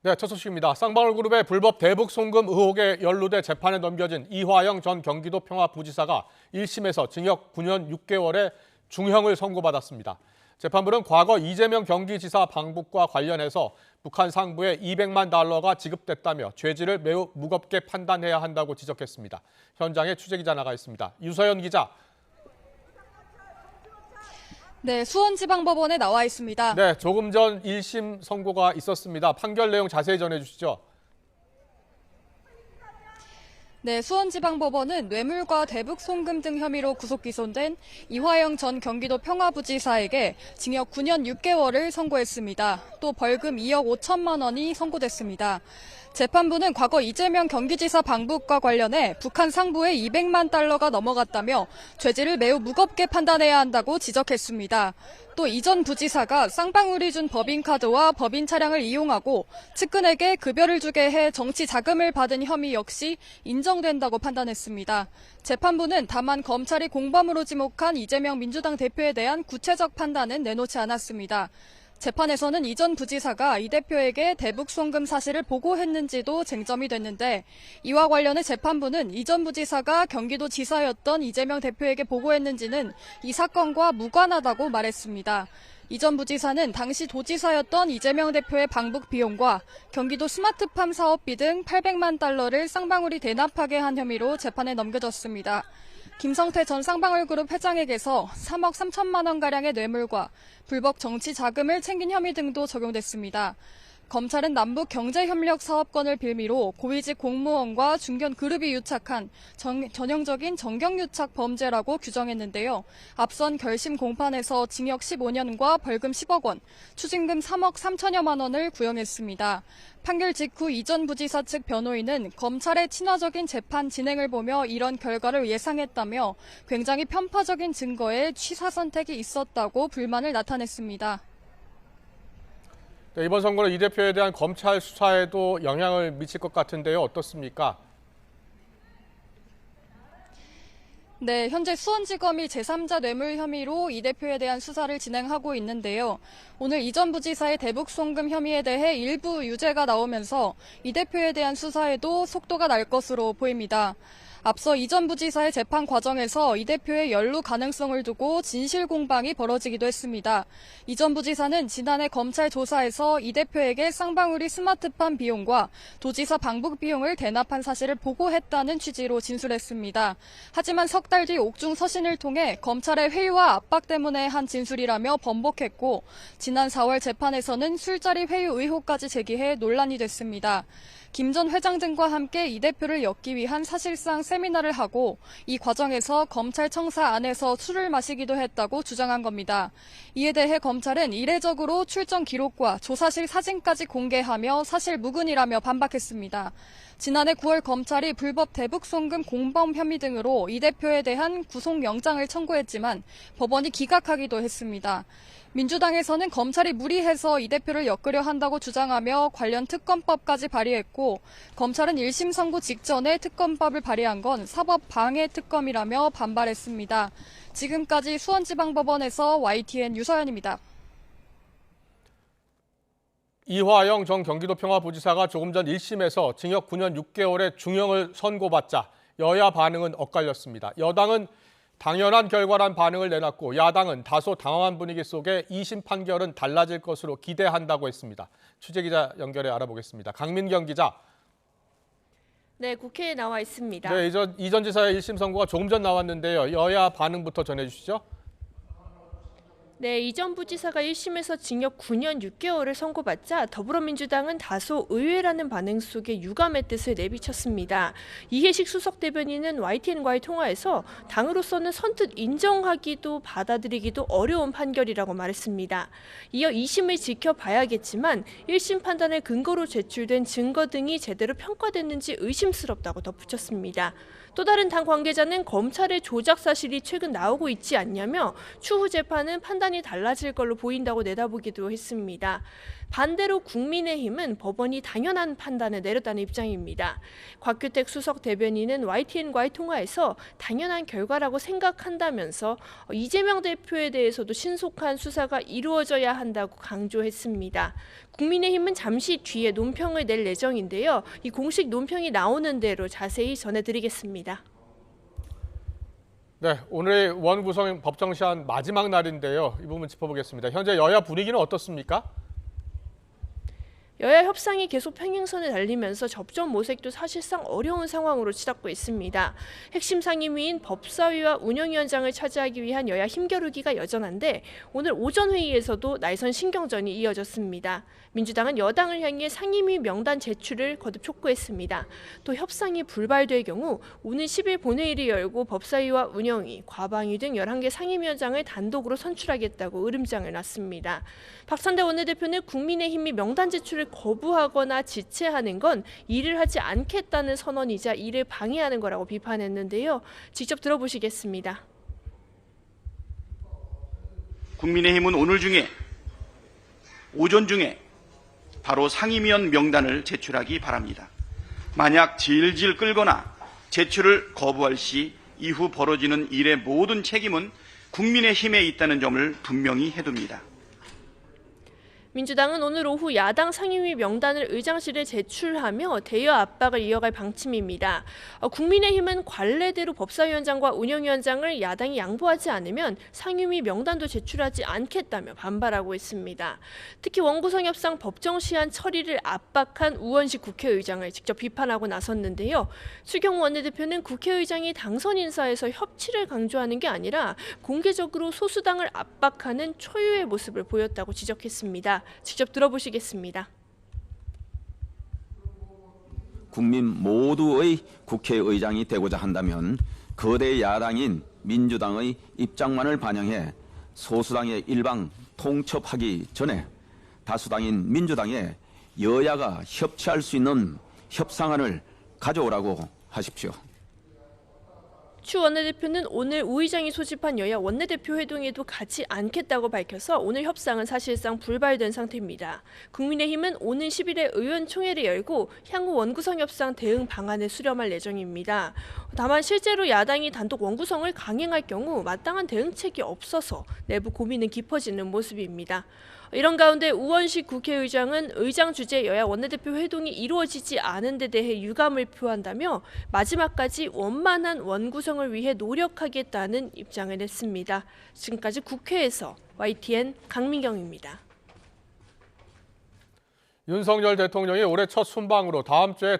네, 첫 소식입니다. 쌍방울그룹의 불법 대북 송금 의혹에 연루돼 재판에 넘겨진 이화영 전 경기도 평화부지사가 1심에서 징역 9년 6개월의 중형을 선고받았습니다. 재판부는 과거 이재명 경기지사 방북과 관련해서 북한 상부에 200만 달러가 지급됐다며 죄질을 매우 무겁게 판단해야 한다고 지적했습니다. 현장에 취재기자 나가 있습니다. 유서연 기자. 네, 수원지방법원에 나와 있습니다. 네, 조금 전 1심 선고가 있었습니다. 판결 내용 자세히 전해주시죠. 네, 수원지방법원은 뇌물과 대북 송금 등 혐의로 구속 기소된 이화영 전 경기도 평화부지사에게 징역 9년 6개월을 선고했습니다. 또 벌금 2억 5천만 원이 선고됐습니다. 재판부는 과거 이재명 경기지사 방북과 관련해 북한 상부에 200만 달러가 넘어갔다며 죄질을 매우 무겁게 판단해야 한다고 지적했습니다. 또 이 전 부지사가 쌍방울이 준 법인카드와 법인 차량을 이용하고 측근에게 급여를 주게 해 정치 자금을 받은 혐의 역시 인정된다고 판단했습니다. 재판부는 다만 검찰이 공범으로 지목한 이재명 민주당 대표에 대한 구체적 판단은 내놓지 않았습니다. 재판에서는 이 전 부지사가 이 대표에게 대북 송금 사실을 보고했는지도 쟁점이 됐는데 이와 관련해 재판부는 이 전 부지사가 경기도 지사였던 이재명 대표에게 보고했는지는 이 사건과 무관하다고 말했습니다. 이 전 부지사는 당시 도지사였던 이재명 대표의 방북 비용과 경기도 스마트팜 사업비 등 800만 달러를 쌍방울이 대납하게 한 혐의로 재판에 넘겨졌습니다. 김성태 전 쌍방울그룹 회장에게서 3억 3천만 원가량의 뇌물과 불법 정치 자금을 챙긴 혐의 등도 적용됐습니다. 검찰은 남북 경제협력 사업권을 빌미로 고위직 공무원과 중견 그룹이 유착한 전형적인 정경유착 범죄라고 규정했는데요. 앞선 결심 공판에서 징역 15년과 벌금 10억 원, 추징금 3억 3천여만 원을 구형했습니다. 판결 직후 이 전 부지사 측 변호인은 검찰의 친화적인 재판 진행을 보며 이런 결과를 예상했다며 굉장히 편파적인 증거에 취사 선택이 있었다고 불만을 나타냈습니다. 네, 이번 선고는 이 대표에 대한 검찰 수사에도 영향을 미칠 것 같은데요. 어떻습니까? 네, 현재 수원지검이 제3자 뇌물 혐의로 이 대표에 대한 수사를 진행하고 있는데요. 오늘 이 전 부지사의 대북 송금 혐의에 대해 일부 유죄가 나오면서 이 대표에 대한 수사에도 속도가 날 것으로 보입니다. 앞서 이 전 부지사의 재판 과정에서 이 대표의 연루 가능성을 두고 진실 공방이 벌어지기도 했습니다. 이 전 부지사는 지난해 검찰 조사에서 이 대표에게 쌍방울이 스마트팜 비용과 도지사 방북 비용을 대납한 사실을 보고했다는 취지로 진술했습니다. 하지만 석 달 뒤 옥중 서신을 통해 검찰의 회유와 압박 때문에 한 진술이라며 번복했고 지난 4월 재판에서는 술자리 회유 의혹까지 제기해 논란이 됐습니다. 김 전 회장 등과 함께 이 대표를 엮기 위한 사실상 세미나를 하고 이 과정에서 검찰 청사 안에서 술을 마시기도 했다고 주장한 겁니다. 이에 대해 검찰은 이례적으로 출정 기록과 조사실 사진까지 공개하며 사실 무근이라며 반박했습니다. 지난해 9월 검찰이 불법 대북 송금 공범 혐의 등으로 이 대표에 대한 구속영장을 청구했지만 법원이 기각하기도 했습니다. 민주당에서는 검찰이 무리해서 이 대표를 엮으려 한다고 주장하며 관련 특검법까지 발의했고 검찰은 1심 선고 직전에 특검법을 발의한 건 사법방해 특검이라며 반발했습니다. 지금까지 수원지방법원에서 YTN 유서연입니다. 이화영 전 경기도 평화부지사가 조금 전 1심에서 징역 9년 6개월의 중형을 선고받자 여야 반응은 엇갈렸습니다. 여당은 당연한 결과란 반응을 내놨고 야당은 다소 당황한 분위기 속에 2심 판결은 달라질 것으로 기대한다고 했습니다. 취재기자 연결해 알아보겠습니다. 강민경 기자. 네, 국회에 나와 있습니다. 네, 이 전 지사의 1심 선고가 조금 전 나왔는데요. 여야 반응부터 전해주시죠. 네, 이 전 부지사가 1심에서 징역 9년 6개월을 선고받자 더불어민주당은 다소 의외라는 반응 속에 유감의 뜻을 내비쳤습니다. 이해식 수석 대변인은 YTN과의 통화에서 당으로서는 선뜻 인정하기도 받아들이기도 어려운 판결이라고 말했습니다. 이어 2심을 지켜봐야겠지만 1심 판단을 근거로 제출된 증거 등이 제대로 평가됐는지 의심스럽다고 덧붙였습니다. 또 다른 당 관계자는 검찰의 조작 사실이 최근 나오고 있지 않냐며 추후 재판은 판단 판단이 달라질 걸로 보인다고 내다보기도 했습니다. 반대로 국민의힘은 법원이 당연한 판단을 내렸다는 입장입니다. 곽규택 수석 대변인은 YTN과의 통화에서 당연한 결과라고 생각한다면서 이재명 대표에 대해서도 신속한 수사가 이루어져야 한다고 강조했습니다. 국민의힘은 잠시 뒤에 논평을 낼 예정인데요. 이 공식 논평이 나오는 대로 자세히 전해드리겠습니다. 네, 오늘 원구성 법정 시한 마지막 날인데요. 이 부분 짚어보겠습니다. 현재 여야 분위기는 어떻습니까? 여야 협상이 계속 평행선을 달리면서 접전 모색도 사실상 어려운 상황으로 치닫고 있습니다. 핵심 상임위인 법사위와 운영위원장을 차지하기 위한 여야 힘겨루기가 여전한데 오늘 오전 회의에서도 날선 신경전이 이어졌습니다. 민주당은 여당을 향해 상임위 명단 제출을 거듭 촉구했습니다. 또 협상이 불발될 경우 오는 10일 본회의를 열고 법사위와 운영위, 과방위 등 11개 상임위원장을 단독으로 선출하겠다고 으름장을 놨습니다. 박찬대 원내대표는 국민의힘이 명단 제출을 거부하거나 지체하는 건 일을 하지 않겠다는 선언이자 일을 방해하는 거라고 비판했는데요. 직접 들어보시겠습니다. 국민의힘은 오전 중에 바로 상임위원 명단을 제출하기 바랍니다. 만약 질질 끌거나 제출을 거부할 시 이후 벌어지는 일의 모든 책임은 국민의힘에 있다는 점을 분명히 해둡니다. 민주당은 오늘 오후 야당 상임위 명단을 의장실에 제출하며 대여 압박을 이어갈 방침입니다. 국민의힘은 관례대로 법사위원장과 운영위원장을 야당이 양보하지 않으면 상임위 명단도 제출하지 않겠다며 반발하고 있습니다. 특히 원구성 협상 법정 시한 처리를 압박한 우원식 국회의장을 직접 비판하고 나섰는데요. 추경호 원내대표는 국회의장이 당선 인사에서 협치를 강조하는 게 아니라 공개적으로 소수당을 압박하는 초유의 모습을 보였다고 지적했습니다. 직접 들어보시겠습니다. 국민 모두의 국회의장이 되고자 한다면 거대 야당인 민주당의 입장만을 반영해 소수당의 일방 통첩하기 전에 다수당인 민주당에 여야가 협치할 수 있는 협상안을 가져오라고 하십시오. 추 원내대표는 오늘 우 의장이 소집한 여야 원내대표 회동에도 가지 않겠다고 밝혀서 오늘 협상은 사실상 불발된 상태입니다. 국민의힘은 오는 10일에 의원총회를 열고 향후 원구성 협상 대응 방안을 수렴할 예정입니다. 다만 실제로 야당이 단독 원구성을 강행할 경우 마땅한 대응책이 없어서 내부 고민은 깊어지는 모습입니다. 이런 가운데 우원식 국회의장은 의장 주재 여야 원내대표 회동이 이루어지지 않은 데 대해 유감을 표한다며 마지막까지 원만한 원구성을 위해 노력하겠다는 입장을 냈습니다. 지금까지 국회에서 YTN 강민경입니다. 윤석열 대통령이 올해 첫 순방으로 다음 주에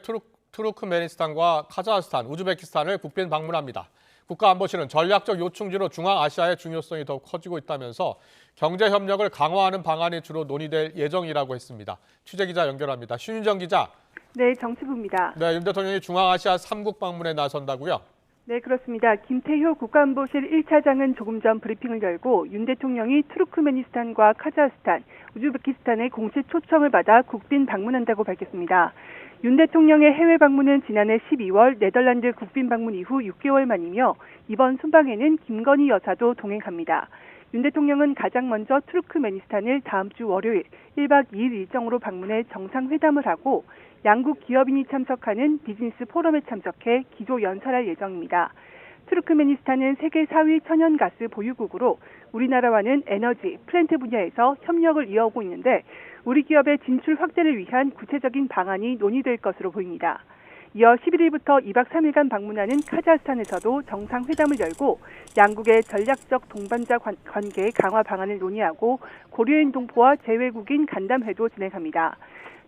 투르크메니스탄과 카자흐스탄, 우즈베키스탄을 국빈 방문합니다. 국가안보실은 전략적 요충지로 중앙아시아의 중요성이 더욱 커지고 있다면서 경제협력을 강화하는 방안이 주로 논의될 예정이라고 했습니다. 취재기자 연결합니다. 신윤정 기자. 네, 정치부입니다. 네, 윤 대통령이 중앙아시아 3국 방문에 나선다고요? 네, 그렇습니다. 김태효 국가안보실 1차장은 조금 전 브리핑을 열고 윤 대통령이 투르크메니스탄과 카자흐스탄, 우즈베키스탄의 공식 초청을 받아 국빈 방문한다고 밝혔습니다. 윤 대통령의 해외 방문은 지난해 12월 네덜란드 국빈 방문 이후 6개월 만이며 이번 순방에는 김건희 여사도 동행합니다. 윤 대통령은 가장 먼저 투르크메니스탄을 다음 주 월요일 1박 2일 일정으로 방문해 정상회담을 하고 양국 기업인이 참석하는 비즈니스 포럼에 참석해 기조 연설할 예정입니다. 투르크메니스탄은 세계 4위 천연가스 보유국으로 우리나라와는 에너지, 플랜트 분야에서 협력을 이어오고 있는데 우리 기업의 진출 확대를 위한 구체적인 방안이 논의될 것으로 보입니다. 이어 11일부터 2박 3일간 방문하는 카자흐스탄에서도 정상회담을 열고 양국의 전략적 동반자 관계 강화 방안을 논의하고 고려인 동포와 재외국인 간담회도 진행합니다.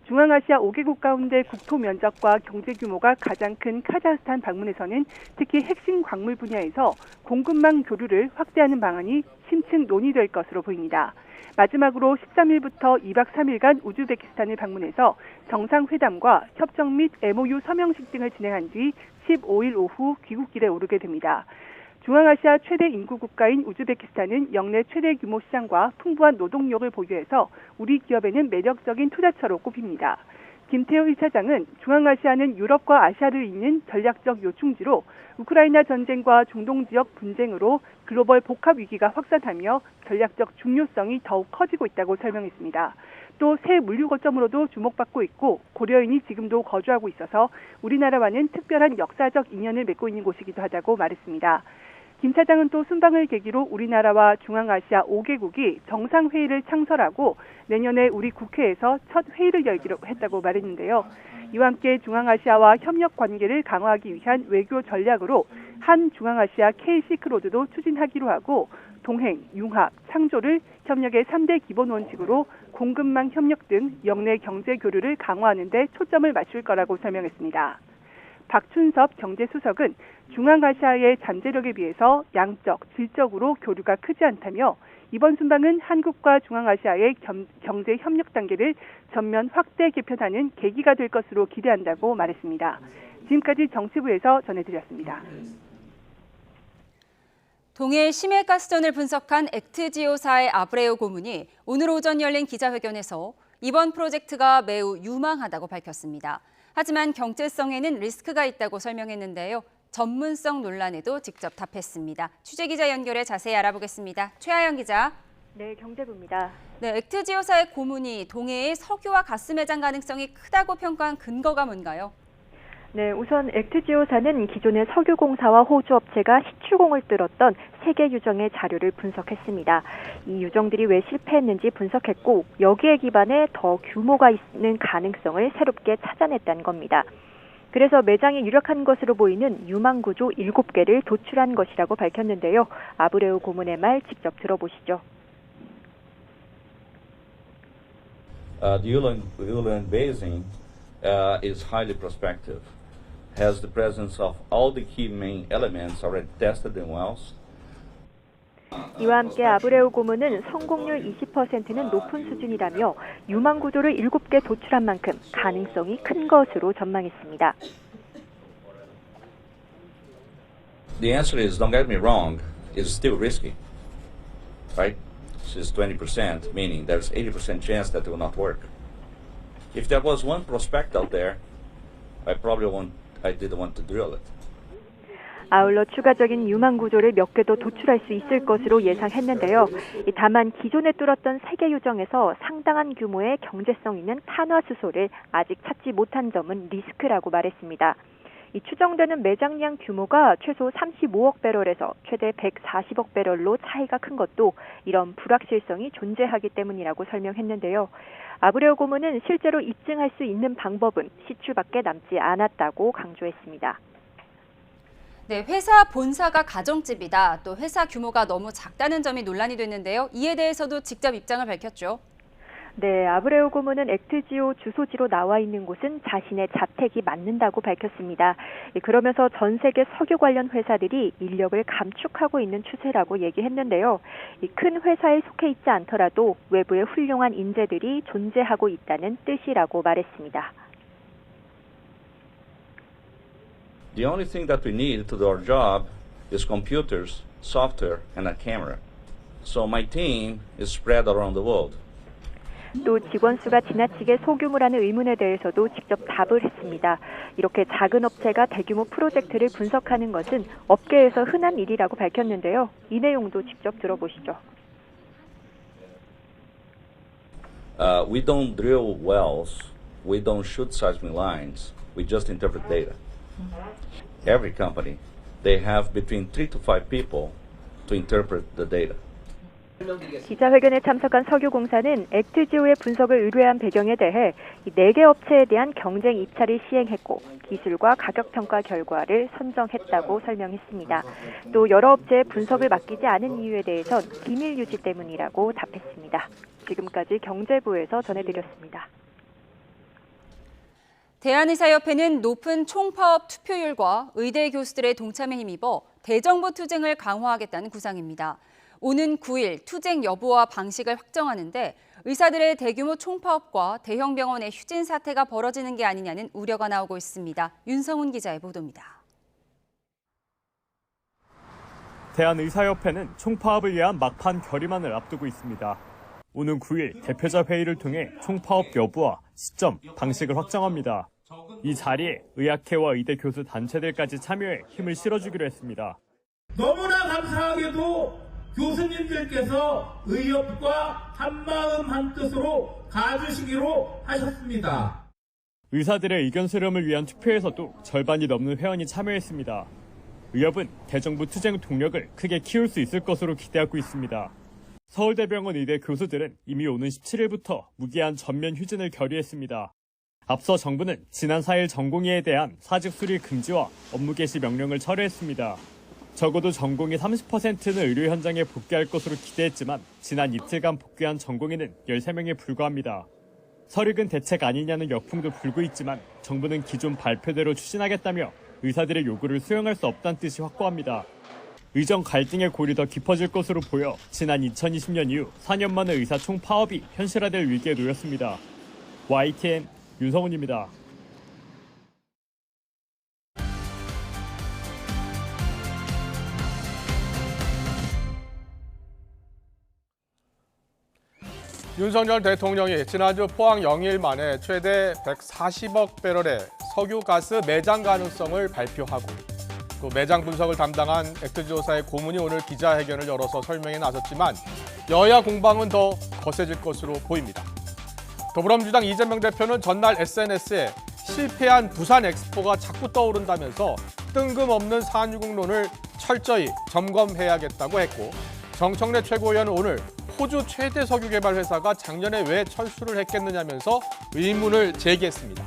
중앙아시아 5개국 가운데 국토 면적과 경제 규모가 가장 큰 카자흐스탄 방문에서는 특히 핵심 광물 분야에서 공급망 교류를 확대하는 방안이 심층 논의될 것으로 보입니다. 마지막으로 13일부터 2박 3일간 우즈베키스탄을 방문해서 정상회담과 협정 및 MOU 서명식 등을 진행한 뒤 15일 오후 귀국길에 오르게 됩니다. 중앙아시아 최대 인구 국가인 우즈베키스탄은 역내 최대 규모 시장과 풍부한 노동력을 보유해서 우리 기업에는 매력적인 투자처로 꼽힙니다. 김태효 1차장은 중앙아시아는 유럽과 아시아를 잇는 전략적 요충지로 우크라이나 전쟁과 중동 지역 분쟁으로 글로벌 복합 위기가 확산하며 전략적 중요성이 더욱 커지고 있다고 설명했습니다. 또 새 물류 거점으로도 주목받고 있고 고려인이 지금도 거주하고 있어서 우리나라와는 특별한 역사적 인연을 맺고 있는 곳이기도 하다고 말했습니다. 김 차장은 또 순방을 계기로 우리나라와 중앙아시아 5개국이 정상회의를 창설하고 내년에 우리 국회에서 첫 회의를 열기로 했다고 말했는데요. 이와 함께 중앙아시아와 협력 관계를 강화하기 위한 외교 전략으로 한 중앙아시아 K-시크로드도 추진하기로 하고 동행, 융합, 창조를 협력의 3대 기본 원칙으로 공급망 협력 등 영내 경제 교류를 강화하는 데 초점을 맞출 거라고 설명했습니다. 박춘섭 경제수석은 중앙아시아의 잠재력에 비해서 양적, 질적으로 교류가 크지 않다며 이번 순방은 한국과 중앙아시아의 경제 협력 단계를 전면 확대 개편하는 계기가 될 것으로 기대한다고 말했습니다. 지금까지 정치부에서 전해드렸습니다. 동해의 심해가스전을 분석한 액트지오사의 아브레오 고문이 오늘 오전 열린 기자회견에서 이번 프로젝트가 매우 유망하다고 밝혔습니다. 하지만 경제성에는 리스크가 있다고 설명했는데요. 전문성 논란에도 직접 답했습니다. 취재기자 연결해 자세히 알아보겠습니다. 최하영 기자. 네, 경제부입니다. 네, 액트지오사의 고문이 동해의 석유와 가스 매장 가능성이 크다고 평가한 근거가 뭔가요? 네, 우선 액트지오사는 기존의 석유공사와 호주업체가 시추공을 들었던 세계 유정의 자료를 분석했습니다. 이 유정들이 왜 실패했는지 분석했고 여기에 기반해 더 규모가 있는 가능성을 새롭게 찾아냈다는 겁니다. 그래서 매장이 유력한 것으로 보이는 유망구조 7개를 도출한 것이라고 밝혔는데요. 아브레오 고문의 말 직접 들어보시죠. The Ulan Basin is highly prospective. Has the presence of all the key main elements already tested in wells. 이와 함께 아브레오 고문은 성공률 20%는 높은 수준이라며 유망 구조를 7개 도출한 만큼 가능성이 큰 것으로 전망했습니다. The answer is, don't get me wrong, it's still risky, right? It's 20%, meaning there's 80% chance that it will not work. If there was one prospect out there, I didn't want to drill it. 아울러 추가적인 유망 구조를 몇 개 더 도출할 수 있을 것으로 예상했는데요. 다만 기존에 뚫었던 세계 유정에서 상당한 규모의 경제성 있는 탄화수소를 아직 찾지 못한 점은 리스크라고 말했습니다. 이 추정되는 매장량 규모가 최소 35억 배럴에서 최대 140억 배럴로 차이가 큰 것도 이런 불확실성이 존재하기 때문이라고 설명했는데요. 아브레오 고문은 실제로 입증할 수 있는 방법은 시추밖에 남지 않았다고 강조했습니다. 네, 회사 본사가 가정집이다. 또 회사 규모가 너무 작다는 점이 논란이 됐는데요. 이에 대해서도 직접 입장을 밝혔죠. 네, 아브레오 고문은 액트지오 주소지로 나와 있는 곳은 자신의 자택이 맞는다고 밝혔습니다. 그러면서 전 세계 석유 관련 회사들이 인력을 감축하고 있는 추세라고 얘기했는데요. 큰 회사에 속해 있지 않더라도 외부에 훌륭한 인재들이 존재하고 있다는 뜻이라고 말했습니다. The only thing that we need to do our job is computers, software, and a camera. So my team is spread around the world. 또 직원 수가 지나치게 소규모라는 의문에 대해서도 직접 답을 했습니다. 이렇게 작은 업체가 대규모 프로젝트를 분석하는 것은 업계에서 흔한 일이라고 밝혔는데요. 이 내용도 직접 들어보시죠. We don't drill wells. We don't shoot seismic lines. We just interpret data. Every company, they have between 3 to 5 people to interpret the data. 기자회견에 참석한 석유공사는 액트지오의 분석을 의뢰한 배경에 대해 4개 업체에 대한 경쟁 입찰을 시행했고 기술과 가격 평가 결과를 선정했다고 설명했습니다. 또 여러 업체에 분석을 맡기지 않은 이유에 대해선 기밀 유지 때문이라고 답했습니다. 지금까지 경제부에서 전해드렸습니다. 대한의사협회는 높은 총파업 투표율과 의대 교수들의 동참에 힘입어 대정부 투쟁을 강화하겠다는 구상입니다. 오는 9일 투쟁 여부와 방식을 확정하는데 의사들의 대규모 총파업과 대형 병원의 휴진 사태가 벌어지는 게 아니냐는 우려가 나오고 있습니다. 윤성훈 기자의 보도입니다. 대한의사협회는 총파업을 위한 막판 결의만을 앞두고 있습니다. 오는 9일 대표자 회의를 통해 총파업 여부와 시점, 방식을 확정합니다. 이 자리에 의학회와 의대 교수 단체들까지 참여해 힘을 실어주기로 했습니다. 너무나 감사하게도 교수님들께서 의협과 한마음 한뜻으로 가주시기로 하셨습니다. 의사들의 의견 수렴을 위한 투표에서도 절반이 넘는 회원이 참여했습니다. 의협은 대정부 투쟁 동력을 크게 키울 수 있을 것으로 기대하고 있습니다. 서울대병원 의대 교수들은 이미 오는 17일부터 무기한 전면 휴진을 결의했습니다. 앞서 정부는 지난 4일 전공의에 대한 사직 수리 금지와 업무 개시 명령을 철회했습니다. 적어도 전공의 30%는 의료 현장에 복귀할 것으로 기대했지만 지난 이틀간 복귀한 전공의는 13명에 불과합니다. 설익은 대책 아니냐는 역풍도 불고 있지만 정부는 기존 발표대로 추진하겠다며 의사들의 요구를 수용할 수 없다는 뜻이 확고합니다. 의정 갈등의 골이 더 깊어질 것으로 보여 지난 2020년 이후 4년 만에 의사 총파업이 현실화될 위기에 놓였습니다. YTN 윤성훈입니다. 윤석열 대통령이 지난주 포항 영일 만에 최대 140억 배럴의 석유가스 매장 가능성을 발표하고 또 매장 분석을 담당한 액트지오사의 고문이 오늘 기자회견을 열어서 설명에 나섰지만 여야 공방은 더 거세질 것으로 보입니다. 더불어민주당 이재명 대표는 전날 SNS에 실패한 부산 엑스포가 자꾸 떠오른다면서 뜬금없는 산유국론을 철저히 점검해야겠다고 했고 정청래 최고위원은 오늘 호주 최대 석유 개발 회사가 작년에 왜 철수를 했겠느냐면서 의문을 제기했습니다.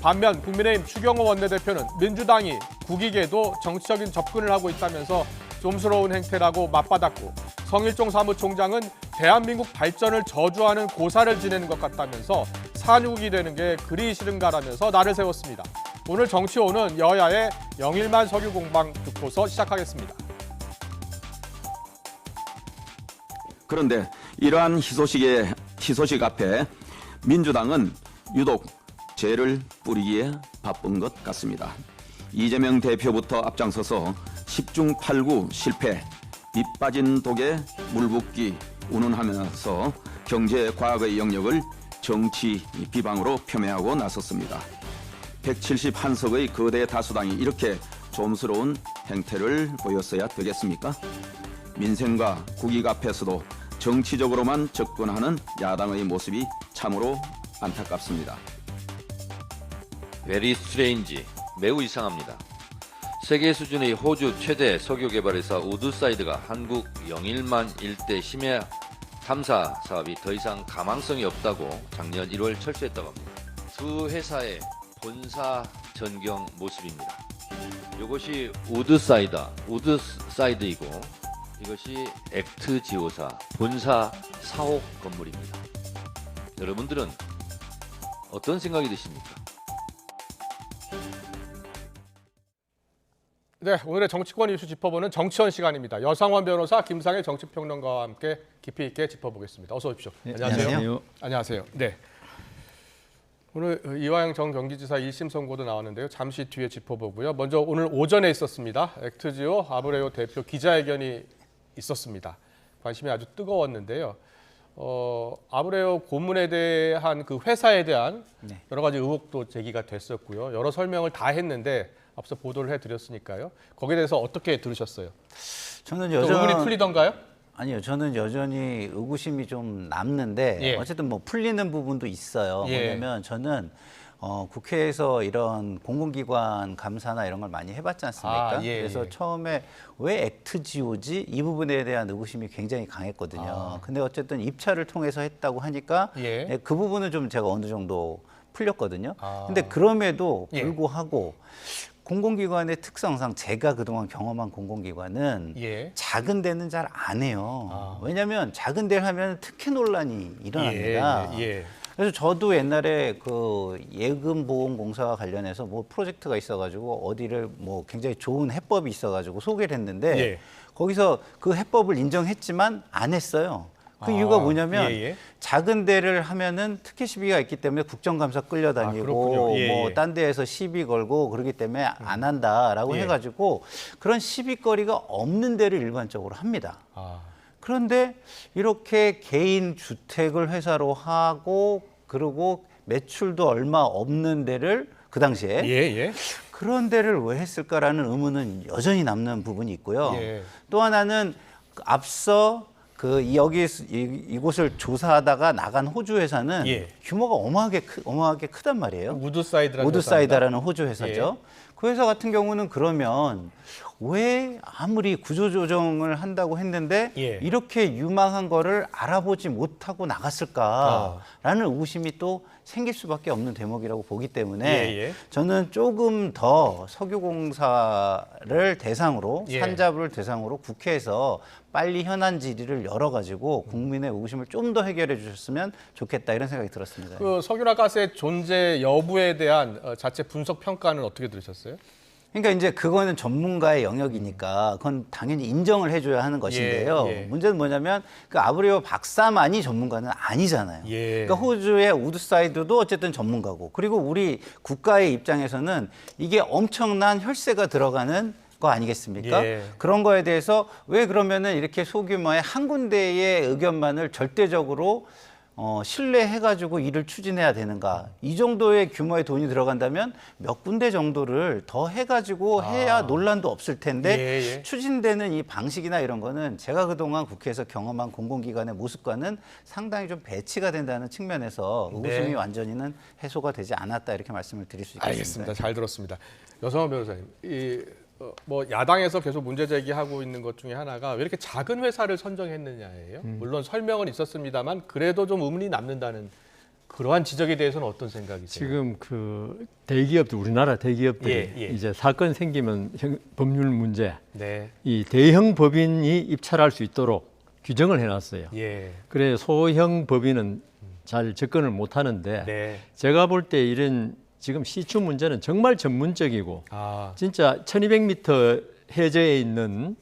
반면 국민의힘 추경호 원내대표는 민주당이 국익에도 정치적인 접근을 하고 있다면서 좀스러운 행태라고 맞받았고 성일종 사무총장은 대한민국 발전을 저주하는 고사를 지내는 것 같다면서 산유국이 되는 게 그리 싫은가라면서 날을 세웠습니다. 오늘 정치호는 여야의 영일만 석유 공방 듣고서 시작하겠습니다. 그런데 이러한 희소식 앞에 민주당은 유독 죄를 뿌리기에 바쁜 것 같습니다. 이재명 대표부터 앞장서서 10중 8구 실패, 밑 빠진 독에 물 붓기 운운하면서 경제 과학의 영역을 정치 비방으로 폄훼하고 나섰습니다. 171석의 거대 다수당이 이렇게 좀스러운 행태를 보였어야 되겠습니까? 민생과 국익 앞에서도 정치적으로만 접근하는 야당의 모습이 참으로 안타깝습니다. Very strange, 매우 이상합니다. 세계 수준의 호주 최대 석유 개발회사 우드사이드가 한국 영일만 일대 심해 탐사 사업이 더 이상 가망성이 없다고 작년 1월 철수했다고 합니다. 두 회사의 본사 전경 모습입니다. 이것이 우드사이드이고 이것이 액트지오사 본사 사옥 건물입니다. 여러분들은 어떤 생각이 드십니까? 네, 오늘의 정치권 이슈 짚어보는 정치원 시간입니다. 여상원 변호사, 김상일 정치평론가와 함께 깊이 있게 짚어보겠습니다. 어서 오십시오. 네, 안녕하세요. 안녕하세요. 네. 오늘 이화영 전 경기지사 1심 선고도 나왔는데요. 잠시 뒤에 짚어보고요. 먼저 오늘 오전에 있었습니다. 액트지오 아브레오 대표 기자회견이 있었습니다. 관심이 아주 뜨거웠는데요. 아브레오 고문에 대한 그 회사에 대한 여러 가지 의혹도 제기가 됐었고요. 여러 설명을 다 했는데 앞서 보도를 해드렸으니까요. 거기에 대해서 어떻게 들으셨어요? 저는 의문이 풀리던가요? 아니요, 저는 여전히 의구심이 좀 남는데 예. 어쨌든 뭐 풀리는 부분도 있어요. 예. 왜냐면 저는 국회에서 이런 공공기관 감사나 이런 걸 많이 해봤지 않습니까? 예, 그래서 예. 처음에 처음에 왜 액트지오지? 이 부분에 대한 의구심이 굉장히 강했거든요. 근데 어쨌든 입찰을 통해서 했다고 하니까 예. 그 부분은 좀 제가 어느 정도 풀렸거든요. 아. 근데 그럼에도 예. 불구하고 공공기관의 특성상 제가 그동안 경험한 공공기관은 예. 작은 데는 잘 안 해요. 아. 왜냐하면 작은 데를 하면 특혜 논란이 일어납니다. 예. 그래서 저도 옛날에 그 예금보험공사와 관련해서 뭐 프로젝트가 있어가지고 어디를 뭐 굉장히 좋은 해법이 있어가지고 소개를 했는데 예. 거기서 그 해법을 인정했지만 안 했어요. 그 이유가 뭐냐면 예. 작은 데를 하면은 특혜 시비가 있기 때문에 국정감사 끌려다니고 그렇군요. 예, 뭐 예. 딴 데에서 시비 걸고 그러기 때문에 안 한다라고 예. 해가지고 그런 시비거리가 없는 데를 일반적으로 합니다. 아. 그런데 이렇게 개인 주택을 회사로 하고 그리고 매출도 얼마 없는 데를 그 당시에 예. 그런 데를 왜 했을까라는 의문은 여전히 남는 부분이 있고요. 예. 또 하나는 앞서 이곳을 조사하다가 나간 호주 회사는 예. 규모가 어마어마하게 크단 말이에요. 우드사이드라는 호주 회사죠. 예. 그 회사 같은 경우는 그러면 왜 아무리 구조조정을 한다고 했는데 예. 이렇게 유망한 거를 알아보지 못하고 나갔을까라는 의구심이 또 생길 수밖에 없는 대목이라고 보기 때문에 저는 조금 더 석유공사를 대상으로 산자부를 대상으로 국회에서 빨리 현안 질의를 열어가지고 국민의 의구심을 좀 더 해결해 주셨으면 좋겠다 이런 생각이 들었습니다. 그 석유나 가스의 존재 여부에 대한 자체 분석 평가는 어떻게 들으셨어요? 그러니까 이제 그거는 전문가의 영역이니까 그건 당연히 인정을 해줘야 하는 것인데요. 문제는 뭐냐면 그 아브레오 박사만이 전문가는 아니잖아요. 그러니까 호주의 우드사이드도 어쨌든 전문가고 그리고 우리 국가의 입장에서는 이게 엄청난 혈세가 들어가는 거 아니겠습니까? 그런 거에 대해서 왜 그러면은 이렇게 소규모의 한 군데의 의견만을 절대적으로 신뢰해가지고 일을 추진해야 되는가? 이 정도의 규모의 돈이 들어간다면 몇 군데 정도를 더 해가지고 해야 논란도 없을 텐데 추진되는 이 방식이나 이런 거는 제가 그동안 국회에서 경험한 공공기관의 모습과는 상당히 좀 배치가 된다는 측면에서 의구심이 완전히는 해소가 되지 않았다 이렇게 말씀을 드릴 수 있겠습니다. 알겠습니다. 잘 들었습니다. 여성원 변호사님, 뭐 야당에서 계속 문제 제기하고 있는 것 중에 하나가 왜 이렇게 작은 회사를 선정했느냐예요. 물론 설명은 있었습니다만 그래도 좀 의문이 남는다는 그러한 지적에 대해서는 어떤 생각이세요? 지금 그 대기업들 우리나라 대기업들이 이제 사건 생기면 법률 문제, 이 대형 법인이 입찰할 수 있도록 규정을 해놨어요. 그래 소형 법인은 잘 접근을 못 하는데 제가 볼 때 이런 지금 시추 문제는 정말 전문적이고 진짜 1200m 해저에 있는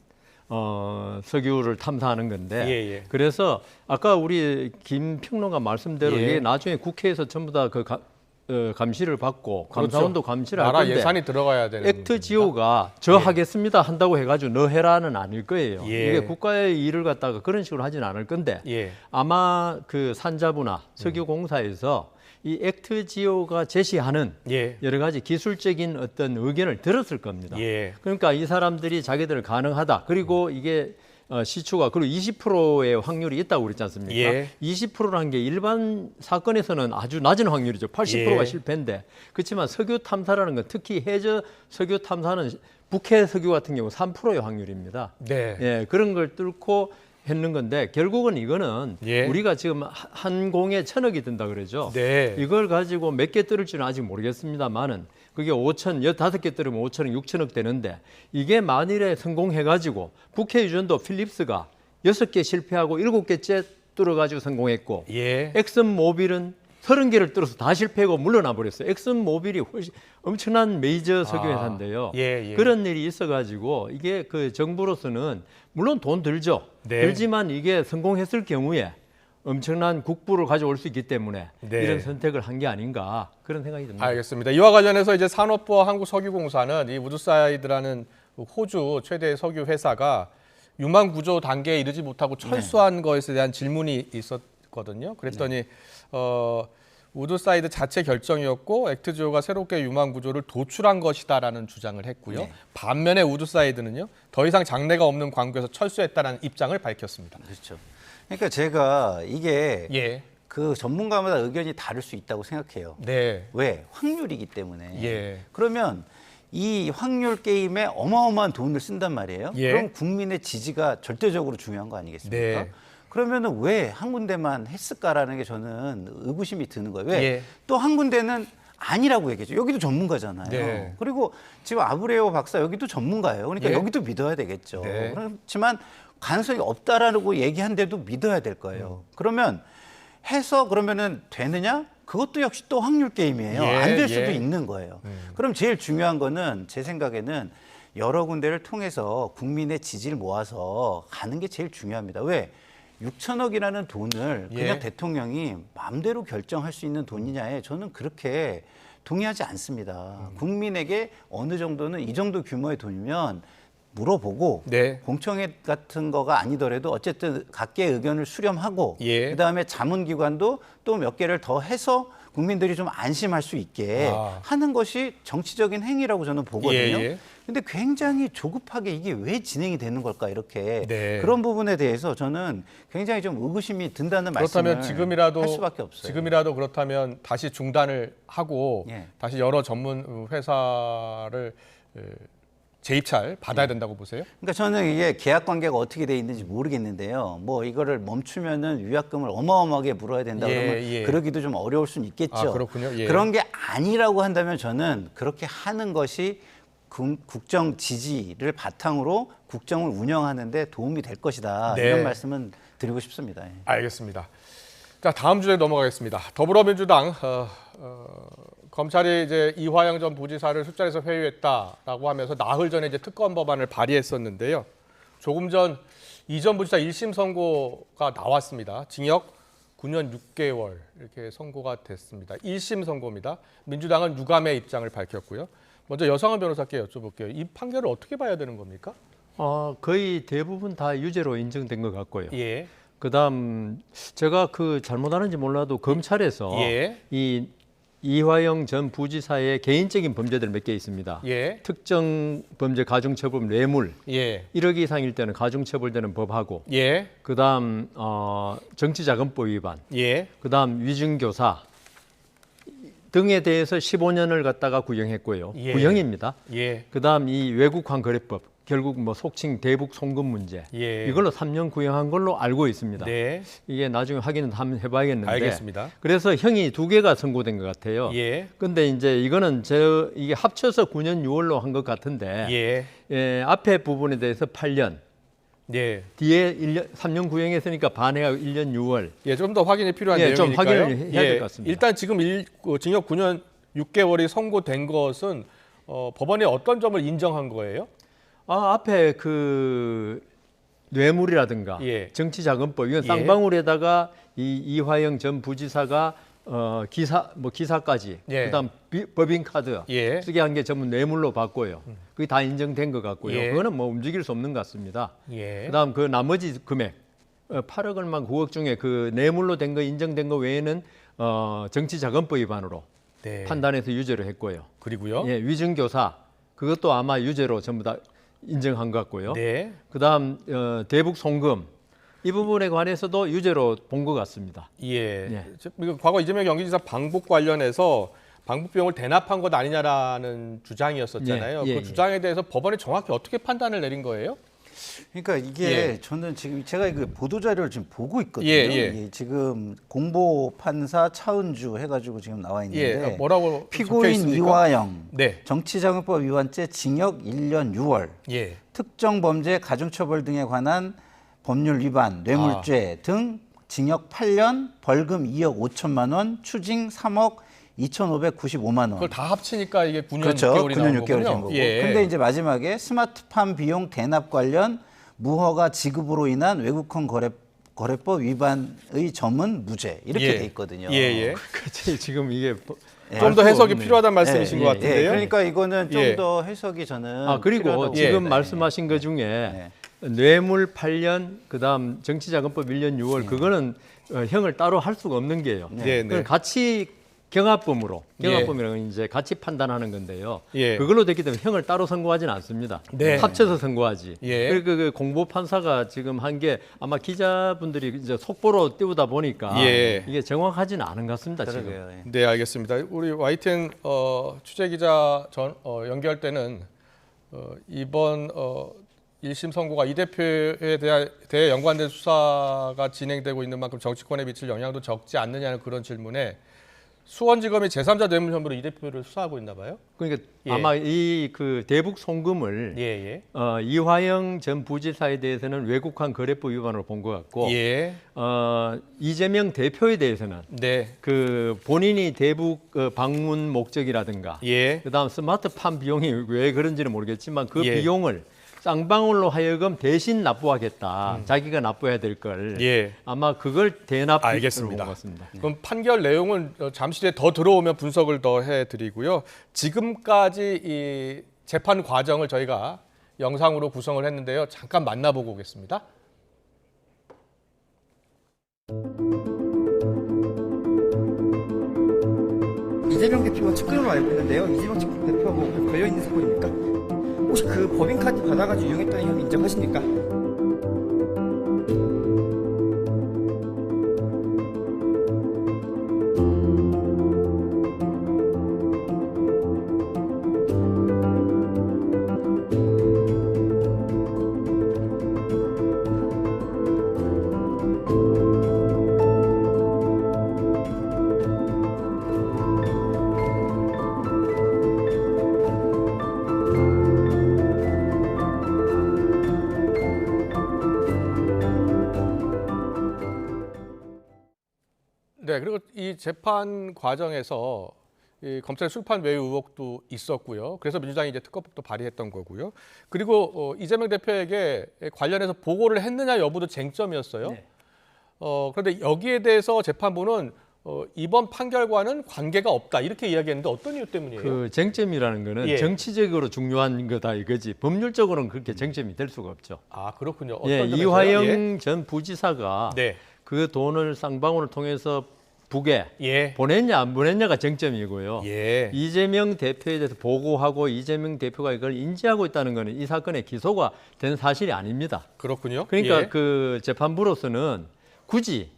석유를 탐사하는 건데 그래서 아까 우리 김 평론가 말씀대로 이게 나중에 국회에서 전부 다 그 감시를 받고 감사원도 감시를 할 나라 건데 예산이 들어가야 되는 액트지오가 저 하겠습니다 한다고 해가지고 너 해라는 아닐 거예요. 이게 국가의 일을 갖다가 그런 식으로 하진 않을 건데 아마 그 산자부나 석유공사에서 이 액트지오가 제시하는 여러 가지 기술적인 어떤 의견을 들었을 겁니다. 그러니까 이 사람들이 자기들 가능하다. 그리고 이게 시추가 그리고 20%의 확률이 있다고 그랬지 않습니까? 20%라는 게 일반 사건에서는 아주 낮은 확률이죠. 80%가 실패인데 그렇지만 석유 탐사라는 건 특히 해저 석유 탐사는 북해 석유 같은 경우 3%의 확률입니다. 그런 걸 뚫고 했는 건데 결국은 이거는 우리가 지금 한 공에 1000억이 든다 그러죠. 이걸 가지고 몇 개 뜰지는 아직 모르겠습니다만은 그게 15개 뜰으면 5천억, 6천억 되는데 이게 만일에 성공해가지고 국회 유전도 필립스가 6개 실패하고 7개째 뚫어가지고 성공했고 엑슨모빌은 30개를 뚫어서 다 실패하고 물러나 버렸어요. 엑슨모빌이 훨씬 엄청난 메이저 석유 회사인데요. 그런 일이 있어가지고 이게 그 정부로서는 물론 돈 들죠. 들지만 이게 성공했을 경우에 엄청난 국부를 가져올 수 있기 때문에 이런 선택을 한 게 아닌가 그런 생각이 듭니다. 알겠습니다. 이와 관련해서 이제 산업부와 한국석유공사는 이 우드사이드라는 호주 최대 석유 회사가 유망 구조 단계에 이르지 못하고 철수한 것에 대한 질문이 있었거든요. 그랬더니 우드사이드 자체 결정이었고 액트지오가 새롭게 유망 구조를 도출한 것이다라는 주장을 했고요. 반면에 우드사이드는요. 더 이상 장래가 없는 광구에서 철수했다는 입장을 밝혔습니다. 그렇죠. 그러니까 제가 이게 그 전문가마다 의견이 다를 수 있다고 생각해요. 왜? 확률이기 때문에. 그러면 이 확률 게임에 어마어마한 돈을 쓴단 말이에요. 그럼 국민의 지지가 절대적으로 중요한 거 아니겠습니까? 그러면은 왜 한 군데만 했을까라는 게 저는 의구심이 드는 거예요. 왜? 또 한 군데는 아니라고 얘기했죠. 여기도 전문가잖아요. 그리고 지금 아브레오 박사 여기도 전문가예요. 그러니까 여기도 믿어야 되겠죠. 그렇지만 가능성이 없다라고 얘기한데도 믿어야 될 거예요. 그러면 해서 그러면은 되느냐? 그것도 역시 또 확률 게임이에요. 안 될 수도 있는 거예요. 그럼 제일 중요한 거는 제 생각에는 여러 군데를 통해서 국민의 지지를 모아서 가는 게 제일 중요합니다. 왜? 6천억이라는 돈을 그냥 대통령이 마음대로 결정할 수 있는 돈이냐에 저는 그렇게 동의하지 않습니다. 국민에게 어느 정도는 이 정도 규모의 돈이면 물어보고 공청회 같은 거가 아니더라도 어쨌든 각계의 의견을 수렴하고 그다음에 자문기관도 또 몇 개를 더 해서 국민들이 좀 안심할 수 있게 하는 것이 정치적인 행위라고 저는 보거든요. 근데 굉장히 조급하게 이게 왜 진행이 되는 걸까 이렇게 그런 부분에 대해서 저는 굉장히 좀 의구심이 든다는 말씀을 할 수밖에 없어요. 지금이라도 그렇다면 다시 중단을 하고 다시 여러 전문 회사를 재입찰 받아야 된다고 보세요? 그러니까 저는 이게 계약 관계가 어떻게 돼 있는지 모르겠는데요. 뭐 이거를 멈추면은 위약금을 어마어마하게 물어야 된다 그러면 그러기도 좀 어려울 수는 있겠죠. 그렇군요. 그런 게 아니라고 한다면 저는 그렇게 하는 것이 국정 지지를 바탕으로 국정을 운영하는 데 도움이 될 것이다. 이런 말씀은 드리고 싶습니다. 알겠습니다. 자, 다음 주제 넘어가겠습니다. 더불어민주당 검찰이 이제 이화영 전 부지사를 술자리에서 회유했다라고 하면서 나흘 전에 이제 특검 법안을 발의했었는데요. 조금 전 이 전 부지사 1심 선고가 나왔습니다. 징역 9년 6개월 이렇게 선고가 됐습니다. 1심 선고입니다. 민주당은 유감의 입장을 밝혔고요. 먼저 여성한 변호사께 여쭤볼게요. 이 판결을 어떻게 봐야 되는 겁니까? 거의 대부분 다 유죄로 인정된 것 같고요. 그다음 제가 잘못 아는지 몰라도 검찰에서 이 이화영 전 부지사의 개인적인 범죄들 몇 개 있습니다. 특정 범죄 가중처벌 뇌물 1억 이상일 때는 가중처벌되는 법하고 그다음 정치자금법 위반 그다음 위증교사 등에 대해서 15년을 갖다가 구형했고요. 구형입니다. 그다음 이 외국환 거래법 결국 뭐 속칭 대북 송금 문제 이걸로 3년 구형한 걸로 알고 있습니다. 이게 나중에 확인은 한번 해봐야겠는데. 알겠습니다. 그래서 형이 2개가 선고된 것 같아요. 근데 이제 이거는 이게 합쳐서 9년 6월로 한 것 같은데 앞에 부분에 대해서 8년. 뒤에 3년 구형했으니까 반해가 1년 6월. 좀 더 확인이 필요한 내용이니까요. 좀 확인을 해야 될 것 같습니다. 일단 지금 징역 9년 6개월이 선고된 것은 법원이 어떤 점을 인정한 거예요? 앞에 뇌물이라든가 정치자금법 이건 쌍방울에다가 이화영 전 부지사가 기사까지 그다음 법인카드 쓰게 한 게 전부 뇌물로 받고요. 그게 다 인정된 것 같고요. 그거는 뭐 움직일 수 없는 것 같습니다. 그다음 나머지 금액 8억 얼마 9억 중에 뇌물로 된 거 인정된 거 외에는 정치자금법 위반으로 판단해서 유죄를 했고요. 그리고요. 위증교사 그것도 아마 유죄로 전부 다 인정한 것 같고요. 그다음 대북 송금 이 부분에 관해서도 유죄로 본 것 같습니다. 과거 이재명 경기지사 방북 관련해서 방북 비용을 대납한 것 아니냐라는 주장이었었잖아요. 그 주장에 대해서 법원이 정확히 어떻게 판단을 내린 거예요? 그러니까 이게 저는 지금 제가 보도 자료를 지금 보고 있거든요. 이게 지금 공보 판사 차은주 해가지고 지금 나와 있는데 뭐라고 피고인 이화영 정치자금법 위반죄 징역 1년 6월 특정 범죄 가중처벌 등에 관한 법률 위반 뇌물죄 등 징역 8년 벌금 2억 5천만 원 추징 3억 2,595만 원. 그걸 다 합치니까 이게 9년 그렇죠. 6개월이 9년 6개월이 된 거고. 예. 근데 이제 마지막에 스마트팜 비용 대납 관련 무허가 지급으로 인한 외국환 거래법 위반의 점은 무죄. 이렇게 돼 있거든요. 그렇지. 지금 이게 좀 더 해석이 필요하다는 말씀이신 것 같은데요. 그러니까 이거는 좀 더 해석이 저는 그리고 지금 말씀하신 것 중에 뇌물 8년 그다음 정치자금법 1년 6월 그거는 형을 따로 할 수가 없는 게요. 같이 경합범이라는 이제 같이 판단하는 건데요. 그걸로 됐기 때문에 형을 따로 선고하지는 않습니다. 합쳐서 선고하지. 그 공보 판사가 지금 한 게 아마 기자분들이 이제 속보로 띄우다 보니까 이게 정확하지는 않은 것 같습니다. 지금. 네, 알겠습니다. 우리 YTN 취재 기자 연결 때는 이번 1심 선고가 이 대표에 대해 연관된 수사가 진행되고 있는 만큼 정치권에 미칠 영향도 적지 않느냐는 그런 질문에 수원지검이 제3자 뇌물 혐의로 이 대표를 수사하고 있나 봐요. 그러니까 아마 이 대북 송금을 이화영 전 부지사에 대해서는 외국환 거래법 위반으로 본 것 같고 이재명 대표에 대해서는 본인이 대북 방문 목적이라든가 그다음 스마트팜 비용이 왜 그런지는 모르겠지만 그 비용을 쌍방울로 하여금 대신 납부하겠다. 자기가 납부해야 될 걸. 아마 그걸 대납 알겠습니다. 것 같습니다. 그럼 판결 내용은 잠시 뒤에 더 들어오면 분석을 더 해드리고요. 지금까지 이 재판 과정을 저희가 영상으로 구성을 했는데요. 잠깐 만나보고 오겠습니다. 이재명 대표가 측근으로 알고 있는데요. 이재명 대표하고 걸려있는 사건입니까? 혹시 그 법인카드 받아가지고 이용했다는 혐의 인정하십니까? 네, 그리고 이 재판 과정에서 이 검찰 술판 외유 의혹도 있었고요. 그래서 민주당이 이제 특검법도 발의했던 거고요. 그리고 이재명 대표에게 관련해서 보고를 했느냐 여부도 쟁점이었어요. 네. 그런데 여기에 대해서 재판부는 이번 판결과는 관계가 없다 이렇게 이야기했는데 어떤 이유 때문이에요? 그 쟁점이라는 거는 예. 정치적으로 중요한 거다 이거지 법률적으로는 그렇게 쟁점이 될 수가 없죠. 아 그렇군요. 어떤 예, 점에서요? 이화영 예. 전 부지사가 네. 그 돈을 쌍방울을 통해서 북에 예. 보냈냐 안 보냈냐가 쟁점이고요. 예. 이재명 대표에 대해서 보고하고 이재명 대표가 이걸 인지하고 있다는 것은 이 사건의 기소가 된 사실이 아닙니다. 그렇군요. 그러니까 예. 그 재판부로서는 굳이